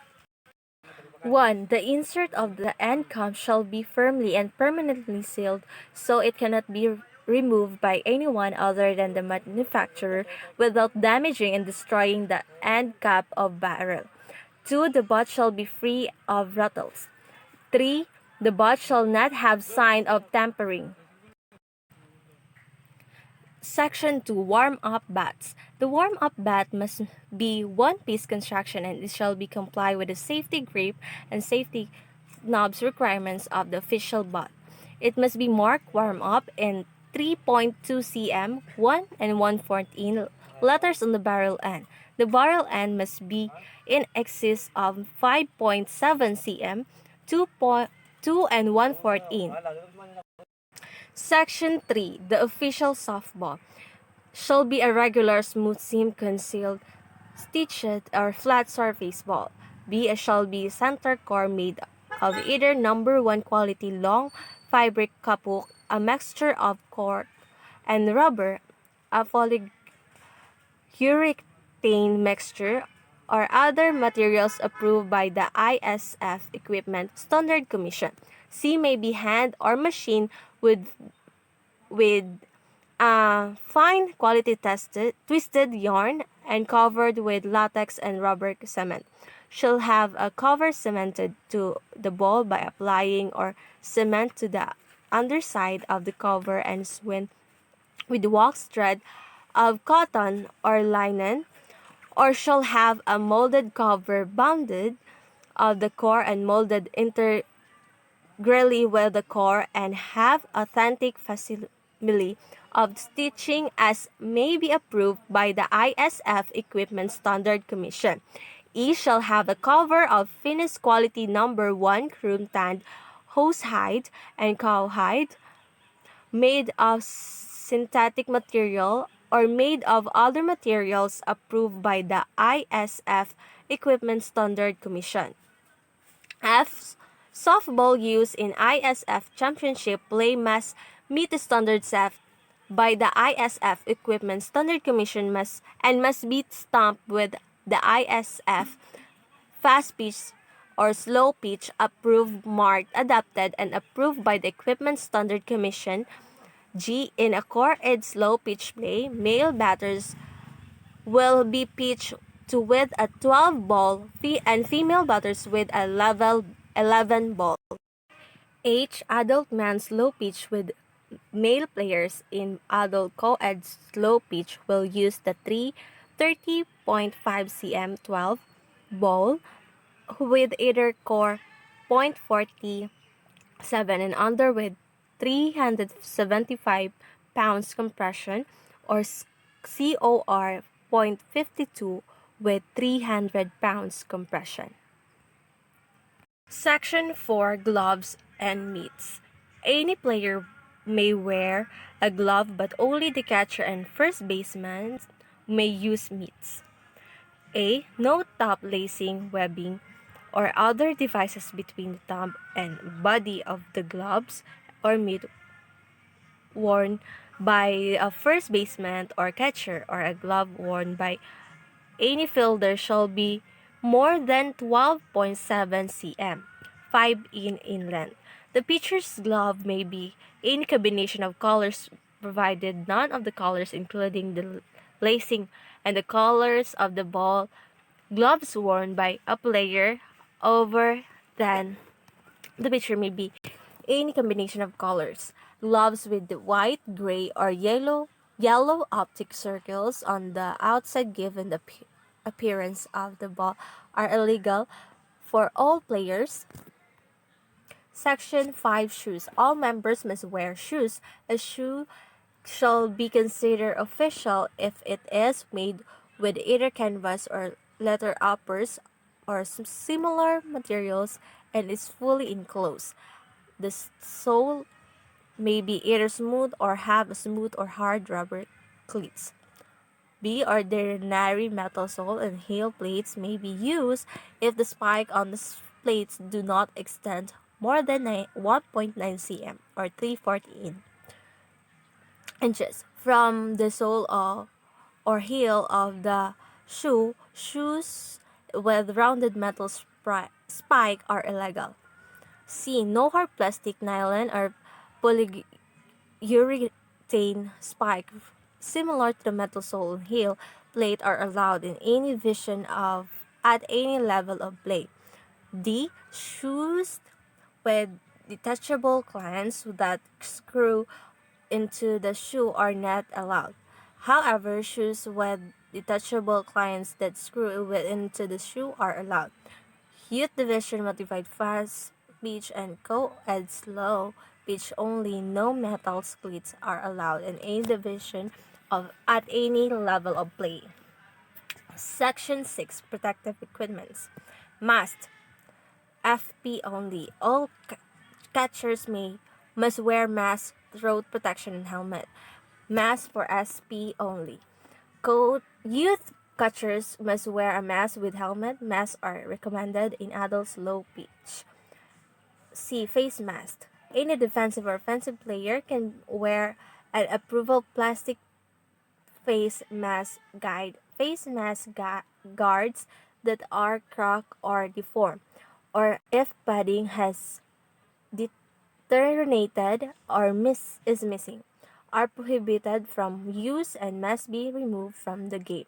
1. The insert of the end cap shall be firmly and permanently sealed so it cannot be removed by anyone other than the manufacturer without damaging and destroying the end cap of barrel. 2. The butt shall be free of rattles. 3. The butt shall not have sign of tampering. Section 2. Warm-up bats. The warm-up bat must be one-piece construction and it shall be comply with the safety grip and safety knobs requirements of the official bat. It must be marked warm-up in 3.2 cm, 1 and 1/14 letters on the barrel end. The barrel end must be in excess of 5.7 cm, 2 and 1/14. Section 3. The official softball shall be a regular smooth seam concealed, stitched, or flat surface ball. B. Shall be center core made of either number 1 quality long fabric kapuk, a mixture of cork and rubber, a polyurethane mixture, or other materials approved by the ISF Equipment Standard Commission. C. May be hand or machine with fine quality twisted yarn and covered with latex and rubber cement. Shall have a cover cemented to the ball by applying or cement to the underside of the cover and sewn with wax thread of cotton or linen, or shall have a molded cover bounded of the core and molded integrally with the core and have authentic facsimile of stitching as may be approved by the ISF Equipment Standard Commission. E. Shall have a cover of finest quality number 1 cream tanned horse hide and cow hide made of synthetic material or made of other materials approved by the ISF Equipment Standard Commission. F. Softball used in ISF Championship play must meet the standards set by the ISF Equipment Standard Commission must be stamped with the ISF fast pitch or slow pitch approved, marked, adopted, and approved by the Equipment Standard Commission. G. In a core-edge slow pitch play, male batters will be pitched to with a 12 ball and female batters with a level 11 ball. H. Adult man slow pitch with male players in adult co-ed slow pitch will use the 30.5 cm 12 ball with either core .47 and under with 375 pounds compression or COR .52 with 300 pounds compression. Section 4. Gloves and mitts. Any player may wear a glove but only the catcher and first baseman may use mitts. A. No top lacing, webbing, or other devices between the thumb and body of the gloves or mitt worn by a first baseman or catcher, or a glove worn by any fielder shall be more than 12.7 cm, 5 in length. The pitcher's glove may be any combination of colors provided none of the colors including the lacing and the colors of the ball. Gloves worn by a player over than the pitcher may be any combination of colors. Gloves with the white, gray, or yellow optic circles on the outside given the appearance of the ball are illegal for all players. Section 5 Shoes. All members must wear shoes. A shoe shall be considered official if it is made with either canvas or leather uppers or similar materials and is fully enclosed. The sole may be either smooth or have a smooth or hard rubber cleats. B. Ordinary metal sole and heel plates may be used if the spike on the plates do not extend more than 1.9 cm or 3/14 inches from the sole or heel of the shoe. Shoes with rounded metal spike are illegal. C. No hard plastic, nylon, or polyurethane spike similar to the metal sole and heel plate are allowed in any division of at any level of play. D. Shoes with detachable clients that screw into the shoe are not allowed. However, shoes with detachable clients that screw into the shoe are allowed. Youth division modified fast pitch and co-ed slow pitch only. No metal splits are allowed in any division of at any level of play. Section 6 Protective Equipments. Must FP only. All catchers must wear mask, throat protection, and helmet. Mask for SP only. Youth catchers must wear a mask with helmet. Masks are recommended in adults low pitch. C. Face mask. Any defensive or offensive player can wear an approval plastic face mask guide. Face mask guards that are cracked or deformed, or if padding has deteriorated or is missing, are prohibited from use and must be removed from the game.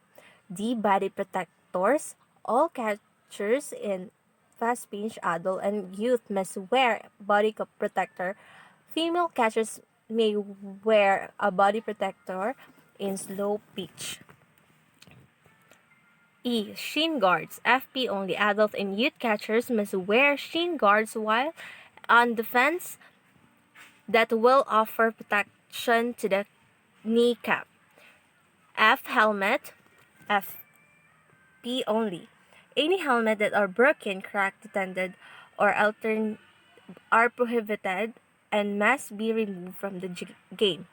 D. Body protectors. All catchers in fast pitch, adult, and youth must wear body protector. Female catchers may wear a body protector in slow pitch. E. Shin guards. FP only. Adult and youth catchers must wear shin guards while on defense that will offer protection to the kneecap. F. Helmet. FP only. Any helmet that are broken, cracked, dented, or altered are prohibited and must be removed from the game.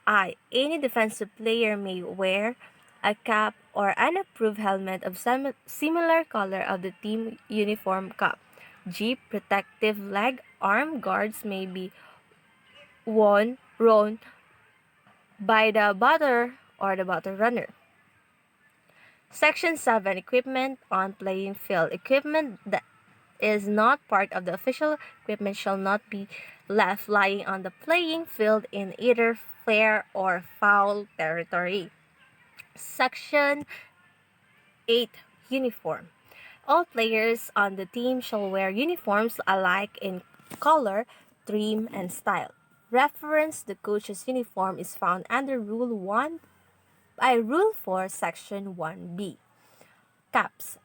I. Any defensive player may wear a cap or unapproved helmet of similar color of the team uniform cap. G. Protective leg arm guards may be worn by the batter or the batter runner. Section 7 Equipment on playing field. Equipment that is not part of the official equipment shall not be left lying on the playing field in either fair or foul territory. Section 8 Uniform. All players on the team shall wear uniforms alike in color, trim, and style. Reference the coach's uniform is found under Rule 4, Section 1B. Caps.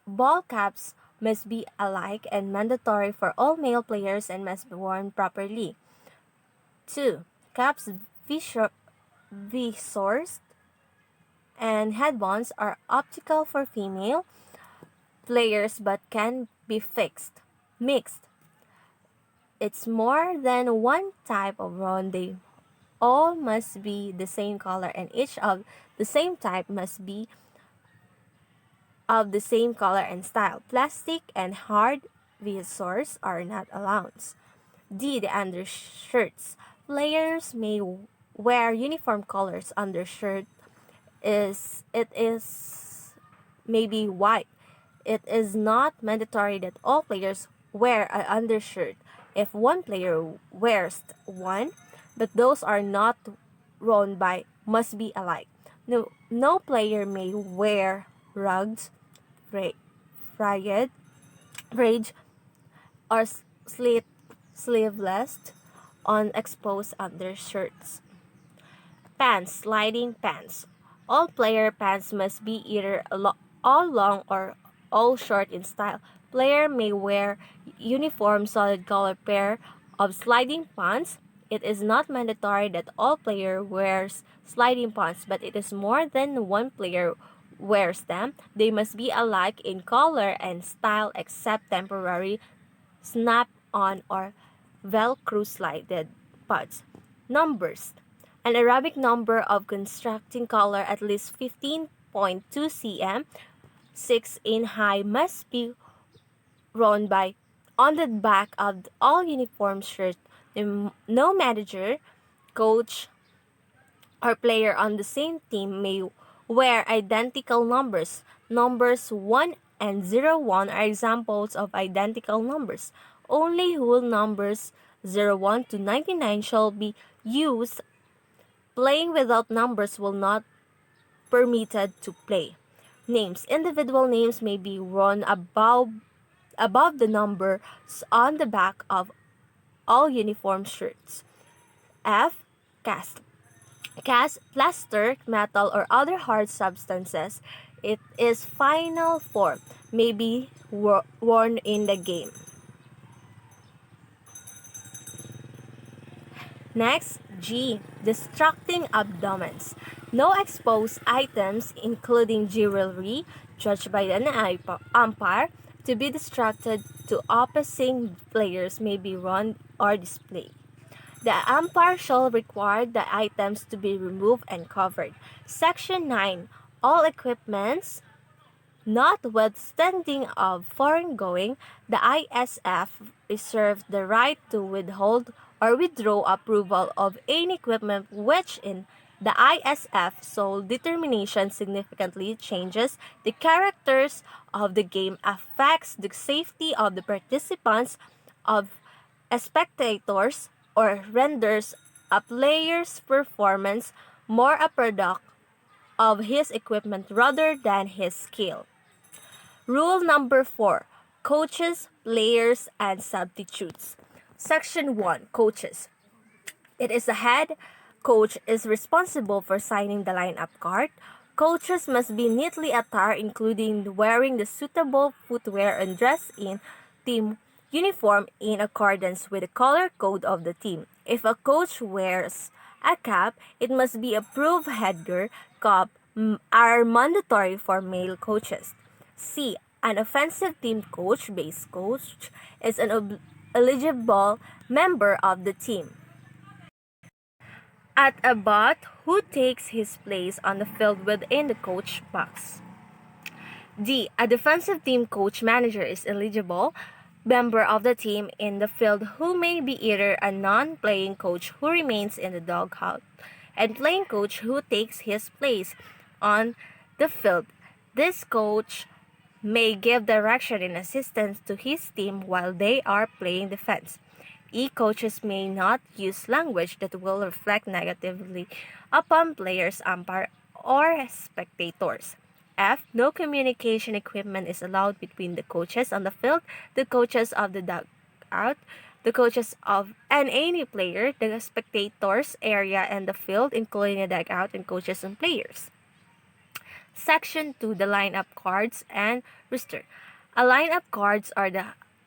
Ball caps must be alike and mandatory for all male players and must be worn properly. 2. Caps, visors, and headbands are optical for female players but can be mixed. It's more than one type of round. They all must be the same color and each of the same type must be of the same color and style. Plastic and hard visors are not allowed. D. The undershirts. Players may wear uniform colors. Undershirt is maybe white. It is not mandatory that all players wear an undershirt. if one player wears one, but those are not worn by must be alike. No player may wear rugs, frayed, rage, or sleeveless on exposed undershirts. Pants, sliding pants. All player pants must be either all long or all short in style. Player may wear uniform solid color pair of sliding pants. It is not mandatory that all player wears sliding pants, but it is more than one player wears them. They must be alike in color and style except temporary snap-on or Velcro slided pads. Numbers. An Arabic number of constructing color at least 15.2 cm, 6 in high must be worn by on the back of all uniform shirts. No manager, coach, or player on the same team may wear identical numbers. Numbers 1 and 01 are examples of identical numbers. Only whole numbers 01 to 99 shall be used. Playing without numbers will not permitted to play. Names. Individual names may be worn above the numbers on the back of all uniform shirts. F. Cast. Cast, plaster, metal, or other hard substances. It is final form, may be worn in the game. Next, G. Distracting abdomens. No exposed items, including jewelry, judged by an umpire, to be distracted to opposing players may be worn or displayed. The umpire shall require the items to be removed and covered. Section 9. All equipments notwithstanding of foreign going, the ISF reserves the right to withhold or withdraw approval of any equipment which in the ISF sole determination significantly changes the characters of the game, affects the safety of the participants, of spectators, or renders a player's performance more a product of his equipment rather than his skill. Rule number 4. Coaches, players, and substitutes. Section 1. Coaches. It is the head coach is responsible for signing the lineup card. Coaches must be neatly attired, including wearing the suitable footwear and dress in team uniform in accordance with the color code of the team. If a coach wears a cap, it must be approved headgear. Cap are mandatory for male coaches. C. An offensive team coach, base coach, is an eligible member of the team. At a bat, who takes his place on the field within the coach box. D. A defensive team coach manager is eligible member of the team in the field who may be either a non-playing coach who remains in the dugout and playing coach who takes his place on the field. This coach may give direction and assistance to his team while they are playing defense. Coaches may not use language that will reflect negatively upon players, umpire, or spectators. F. No communication equipment is allowed between the coaches on the field, the coaches of the dugout, the coaches of and any player, the spectators area and the field, including the dugout and coaches and players. Section 2. The lineup cards and roster. A lineup cards are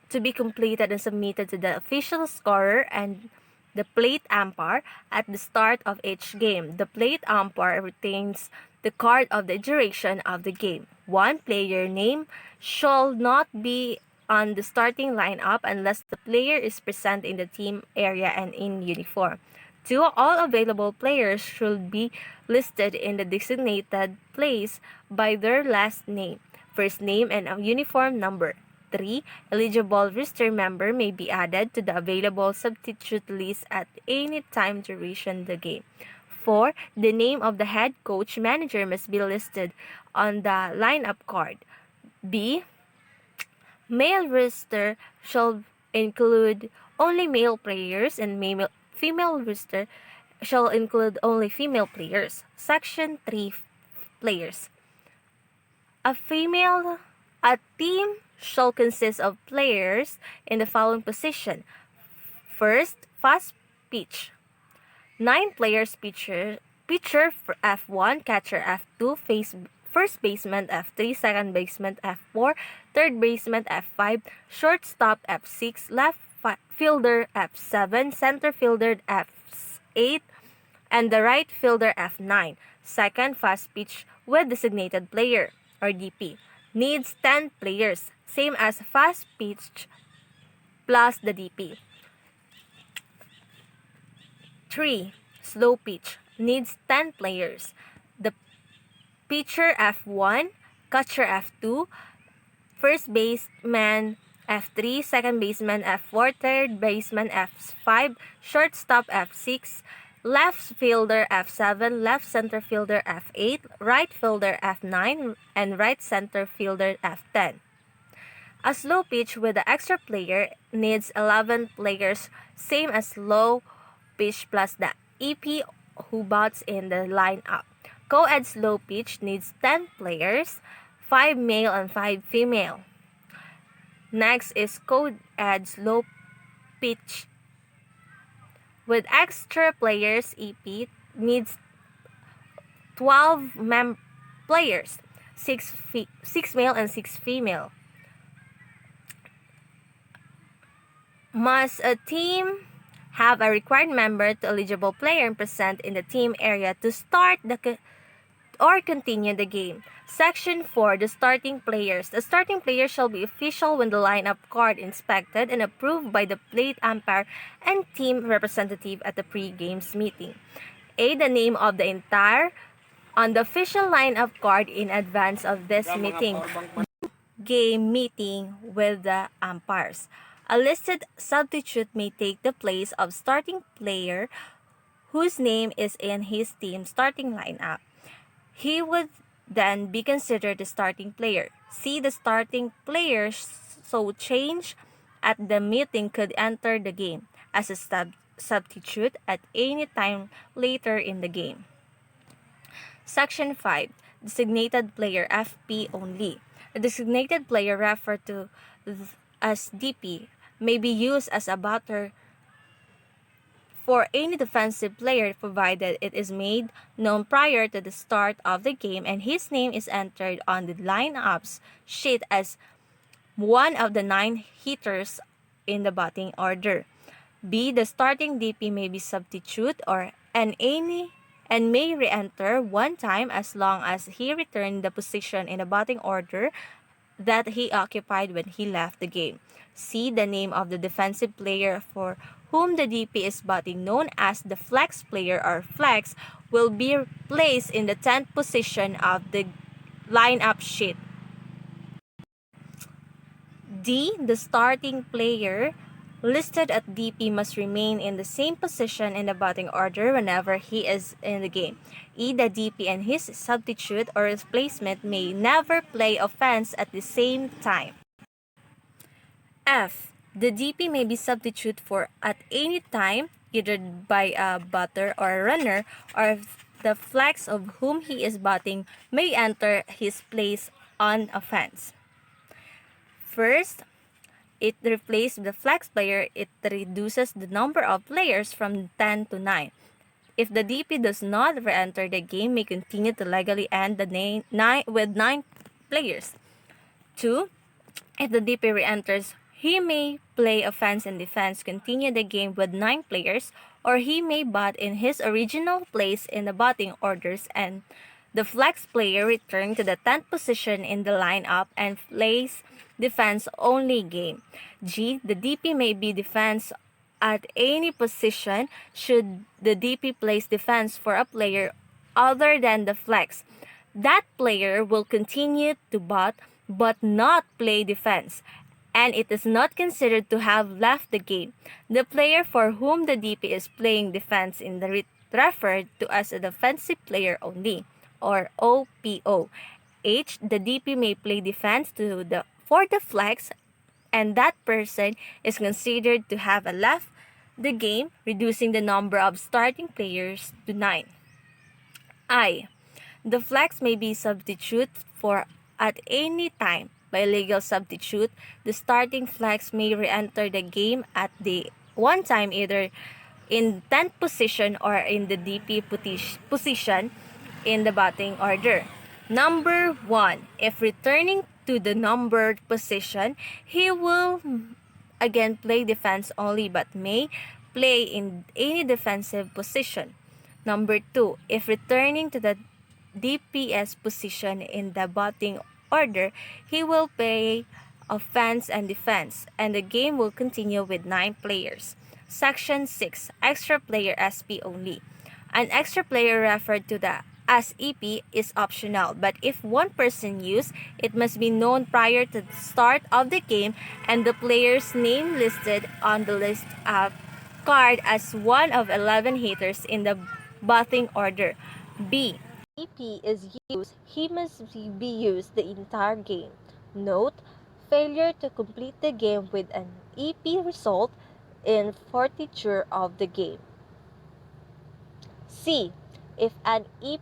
to be completed and submitted to the official scorer and the plate umpire at the start of each game. The plate umpire retains the card of the duration of the game. One player name shall not be on the starting lineup unless the player is present in the team area and in uniform. 2. All available players should be listed in the designated place by their last name, first name, and a uniform number. 3. Eligible roster member may be added to the available substitute list at any time during the game. 4. The name of the head coach manager must be listed on the lineup card. B. Male roster shall include Only male players and female rooster shall include only female players. Section 3 players. A team shall consist of players in the following position. First, fast pitch. 9 players pitcher for F1, catcher F2, first baseman F3, second baseman F4, third baseman F5, shortstop F6, left fielder F7, center fielder F8, and the right fielder F9. Second, fast pitch with designated player or DP. Needs 10 players, same as fast pitch plus the DP. 3. Slow pitch. Needs 10 players. The pitcher F1, catcher F2, first baseman F3, second baseman F4, third baseman F5, shortstop F6, left fielder F7, left center fielder F8, right fielder F9, and right center fielder F10. A slow pitch with the extra player needs 11 players, same as slow pitch plus the EP who bats in the lineup. Co-ed slow pitch needs 10 players, 5 male and 5 female. Next is co-ed slow pitch with extra players. EP needs 12 players, 6 male and 6 female. Must a team have a required member to eligible player present in the team area to start or continue the game. Section 4. The starting players. The starting player shall be official when the lineup card inspected and approved by the plate umpire and team representative at the pre-games meeting. A. The name of the entire on the official lineup card in advance of this game meeting with the umpires. A listed substitute may take the place of starting player whose name is in his team's starting lineup. He would then be considered the starting player. See the starting player so change at the meeting could enter the game as a substitute at any time later in the game. Section 5. Designated player FP only. The designated player referred to as DP may be used as a batter for any defensive player provided it is made known prior to the start of the game and his name is entered on the lineups sheet as one of the 9 hitters in the batting order. B. The starting DP may be substitute and may re-enter one time as long as he returned the position in the batting order that he occupied when he left the game. C. The name of the defensive player for whom the DP is batting, known as the flex player or flex, will be placed in the 10th position of the lineup sheet. D. The starting player listed at DP must remain in the same position in the batting order whenever he is in the game. E. The DP and his substitute or replacement may never play offense at the same time. F. The DP may be substitute for at any time, either by a batter or a runner, or the flex of whom he is batting may enter his place on offense. First, it replaces the flex player. It reduces the number of players from 10 to 9. If the DP does not re-enter the game, may continue to legally end with 9 players. 2. If the DP re-enters, he may play offense and defense, continue the game with 9 players, or he may bat in his original place in the batting orders and the flex player return to the 10th position in the lineup and plays defense only game. G. The DP may be defense at any position should the DP place defense for a player other than the flex. That player will continue to bat but not play defense, and it is not considered to have left the game. The player for whom the DP is playing defense in the referred to as a defensive player only, or OPO. H. The DP may play defense for the flex and that person is considered to have left the game, reducing the number of starting players to 9. I. The flex may be substitute for at any time. By legal substitute, the starting flex may re-enter the game at the one time either in 10th position or in the DP position in the batting order. Number 1. If returning to the numbered position, he will again play defense only but may play in any defensive position. Number 2. If returning to the DPS position in the batting order, he will play offense and defense, and the game will continue with 9 players. Section 6. Extra player SP only. An extra player referred to the as EP is optional, but if one person used, it must be known prior to the start of the game and the player's name listed on the list card as one of 11 hitters in the batting order. B. EP is used, he must be used the entire game. Note, failure to complete the game with an EP result in forfeiture of the game. C. If an EP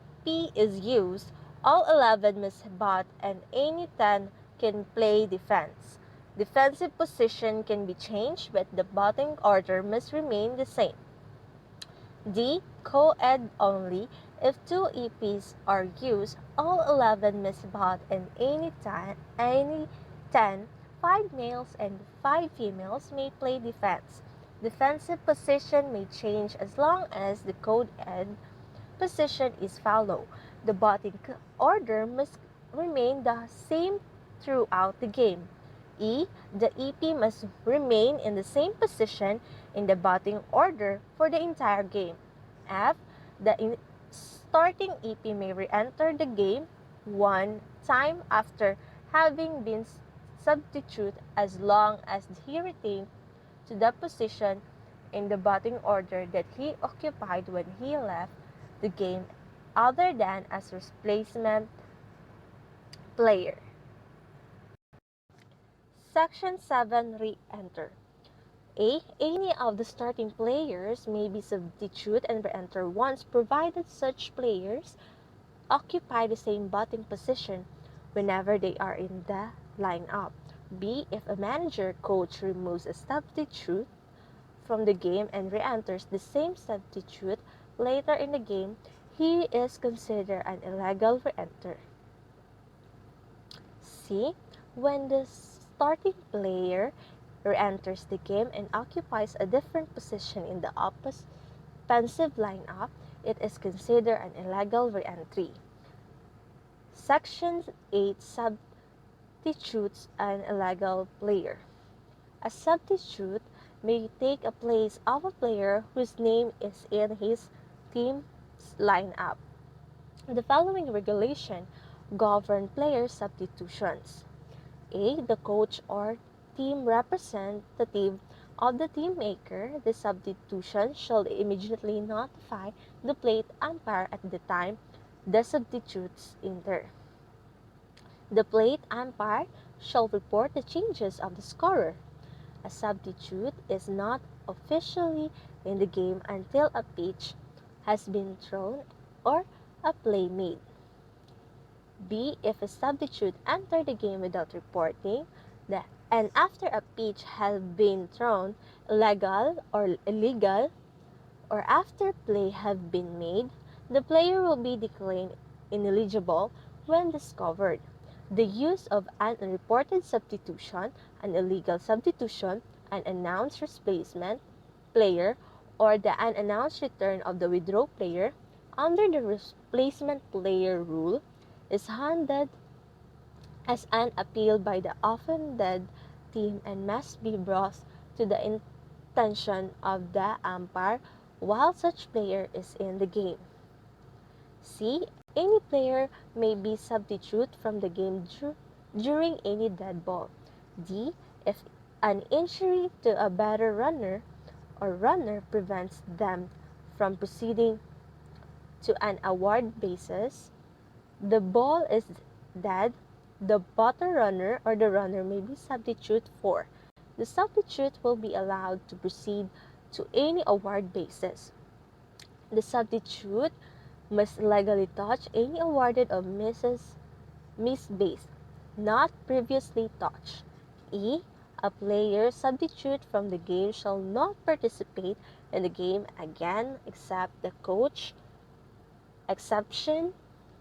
is used, all 11 must bat and any 10 can play defense. Defensive position can be changed, but the batting order must remain the same. D. Co-ed only. If 2 EPs are used, all 11 must bat and any 10, 5 males and 5 females may play defense. Defensive position may change as long as the co-ed position is followed. The batting order must remain the same throughout the game. E. The EP must remain in the same position in the batting order for the entire game. F. The starting EP may re-enter the game one time after having been substituted as long as he retained to the position in the batting order that he occupied when he left the game other than as replacement player. Section 7. Re-enter. A. Any of the starting players may be substituted and re-enter once provided such players occupy the same batting position whenever they are in the lineup. B. If a manager coach removes a substitute from the game and re-enters the same substitute later in the game, he is considered an illegal re-enter. C. When the starting player re-enters the game and occupies a different position in the offensive lineup, it is considered an illegal re-entry. Section 8. Substitutes an illegal player. A substitute may take a place of a player whose name is in his team's lineup. The following regulation govern player substitutions. A. The coach or team representative of the team maker, the substitution shall immediately notify the plate umpire at the time the substitutes enter. The plate umpire shall report the changes of the scorer. A substitute is not officially in the game until a pitch has been thrown or a play made. B. If a substitute entered the game without reporting, and after a pitch has been thrown, illegal or illegal, or after play have been made, the player will be declared ineligible when discovered. The use of an unreported substitution, an illegal substitution, an announced replacement player, or the unannounced return of the withdraw player under the replacement player rule is handled as an appeal by the offended team and must be brought to the attention of the umpire while such player is in the game. C. Any player may be substituted from the game during any dead ball. D. If an injury to a batter runner or runner prevents them from proceeding to an award basis, the ball is dead, the batter runner or the runner may be substituted for the substitute will be allowed to proceed to any award basis. The substitute must legally touch any awarded or missed base not previously touched. E. A player substitute from the game shall not participate in the game again except the coach exception.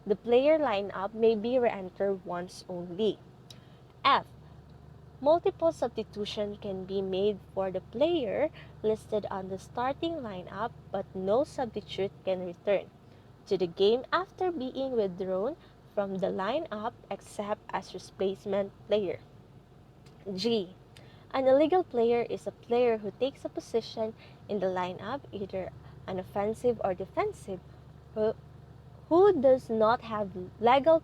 The player lineup may be re-entered once only. F. Multiple substitution can be made for the player listed on the starting lineup, but no substitute can return to the game after being withdrawn from the lineup except as replacement player. G. An illegal player is a player who takes a position in the lineup, either an offensive or defensive, who, who does not have legal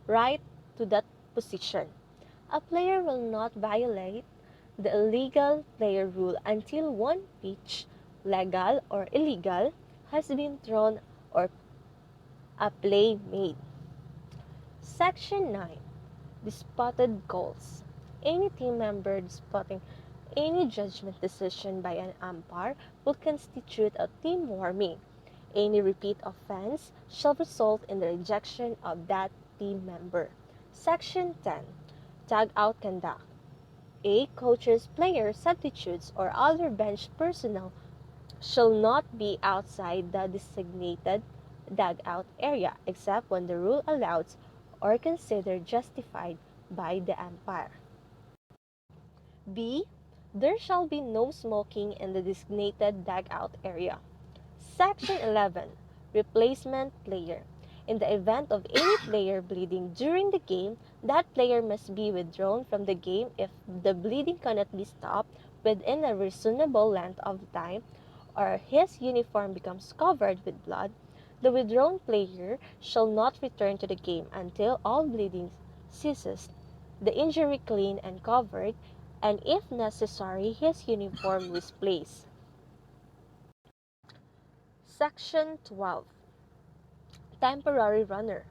right to that position. A player will not violate the illegal player rule until one pitch, legal or illegal, has been thrown or a play made. Section 9. Disputed goals. Any team member disputing any judgment decision by an umpire will constitute a team warming. Any repeat offense shall result in the rejection of that team member. Section 10. Tag-out conduct. A coaches, players, substitutes, or other bench personnel shall not be outside the designated dugout area except when the rule allows or considered justified by the umpire. B. There shall be no smoking in the designated dugout area. Section 11. Replacement player. In the event of any player bleeding during the game, that player must be withdrawn from the game if the bleeding cannot be stopped within a reasonable length of time or his uniform becomes covered with blood. The withdrawn player shall not return to the game until all bleeding ceases, the injury clean and covered, and if necessary, his uniform misplaced. Section 12. Temporary runner.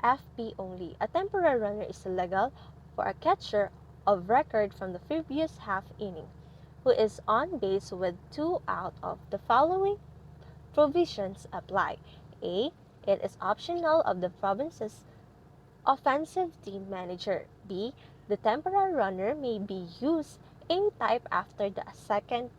FP only. A temporary runner is legal for a catcher of record from the previous half inning who is on base with 2 out of the following provisions apply. A. It is optional of the province's offensive team manager. B. The temporary runner may be used anytime after the second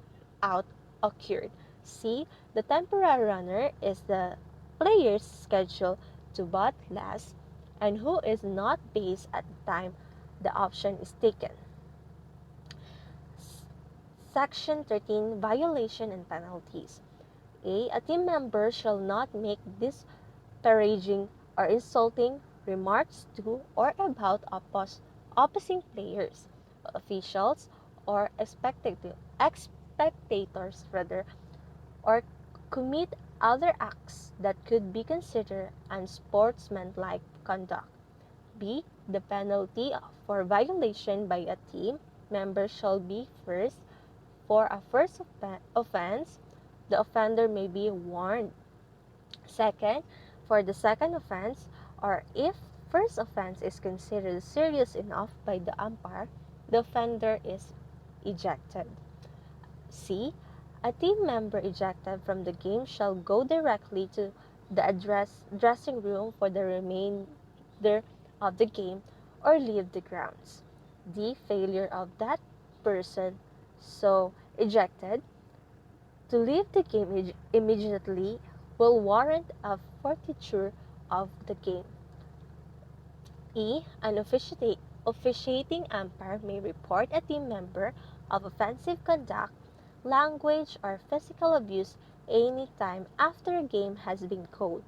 out occurred. C. The temporary runner is the player's scheduled to bat last and who is not based at the time the option is taken. Section 13. Violation and penalties. A team member shall not make disparaging or insulting remarks to or about opposing players, officials, or spectators rather, or commit other acts that could be considered unsportsmanlike conduct. B. The penalty for violation by a team member shall be first, for a first offense, the offender may be warned. Second, for the second offense, or if first offense is considered serious enough by the umpire, the offender is ejected. C. A team member ejected from the game shall go directly to the dressing room for the remainder of the game or leave the grounds. D. Failure of that person so ejected to leave the game immediately will warrant a forfeiture of the game. E. An officiating umpire may report a team member of offensive conduct, language, or physical abuse any time after a game has been called,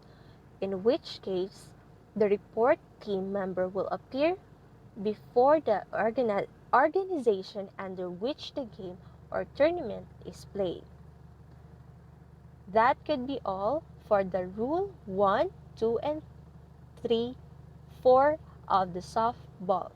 in which case the report team member will appear before the organization under which the game or tournament is played. That could be all for the Rule 1, 2, and 3, 4 of the softball.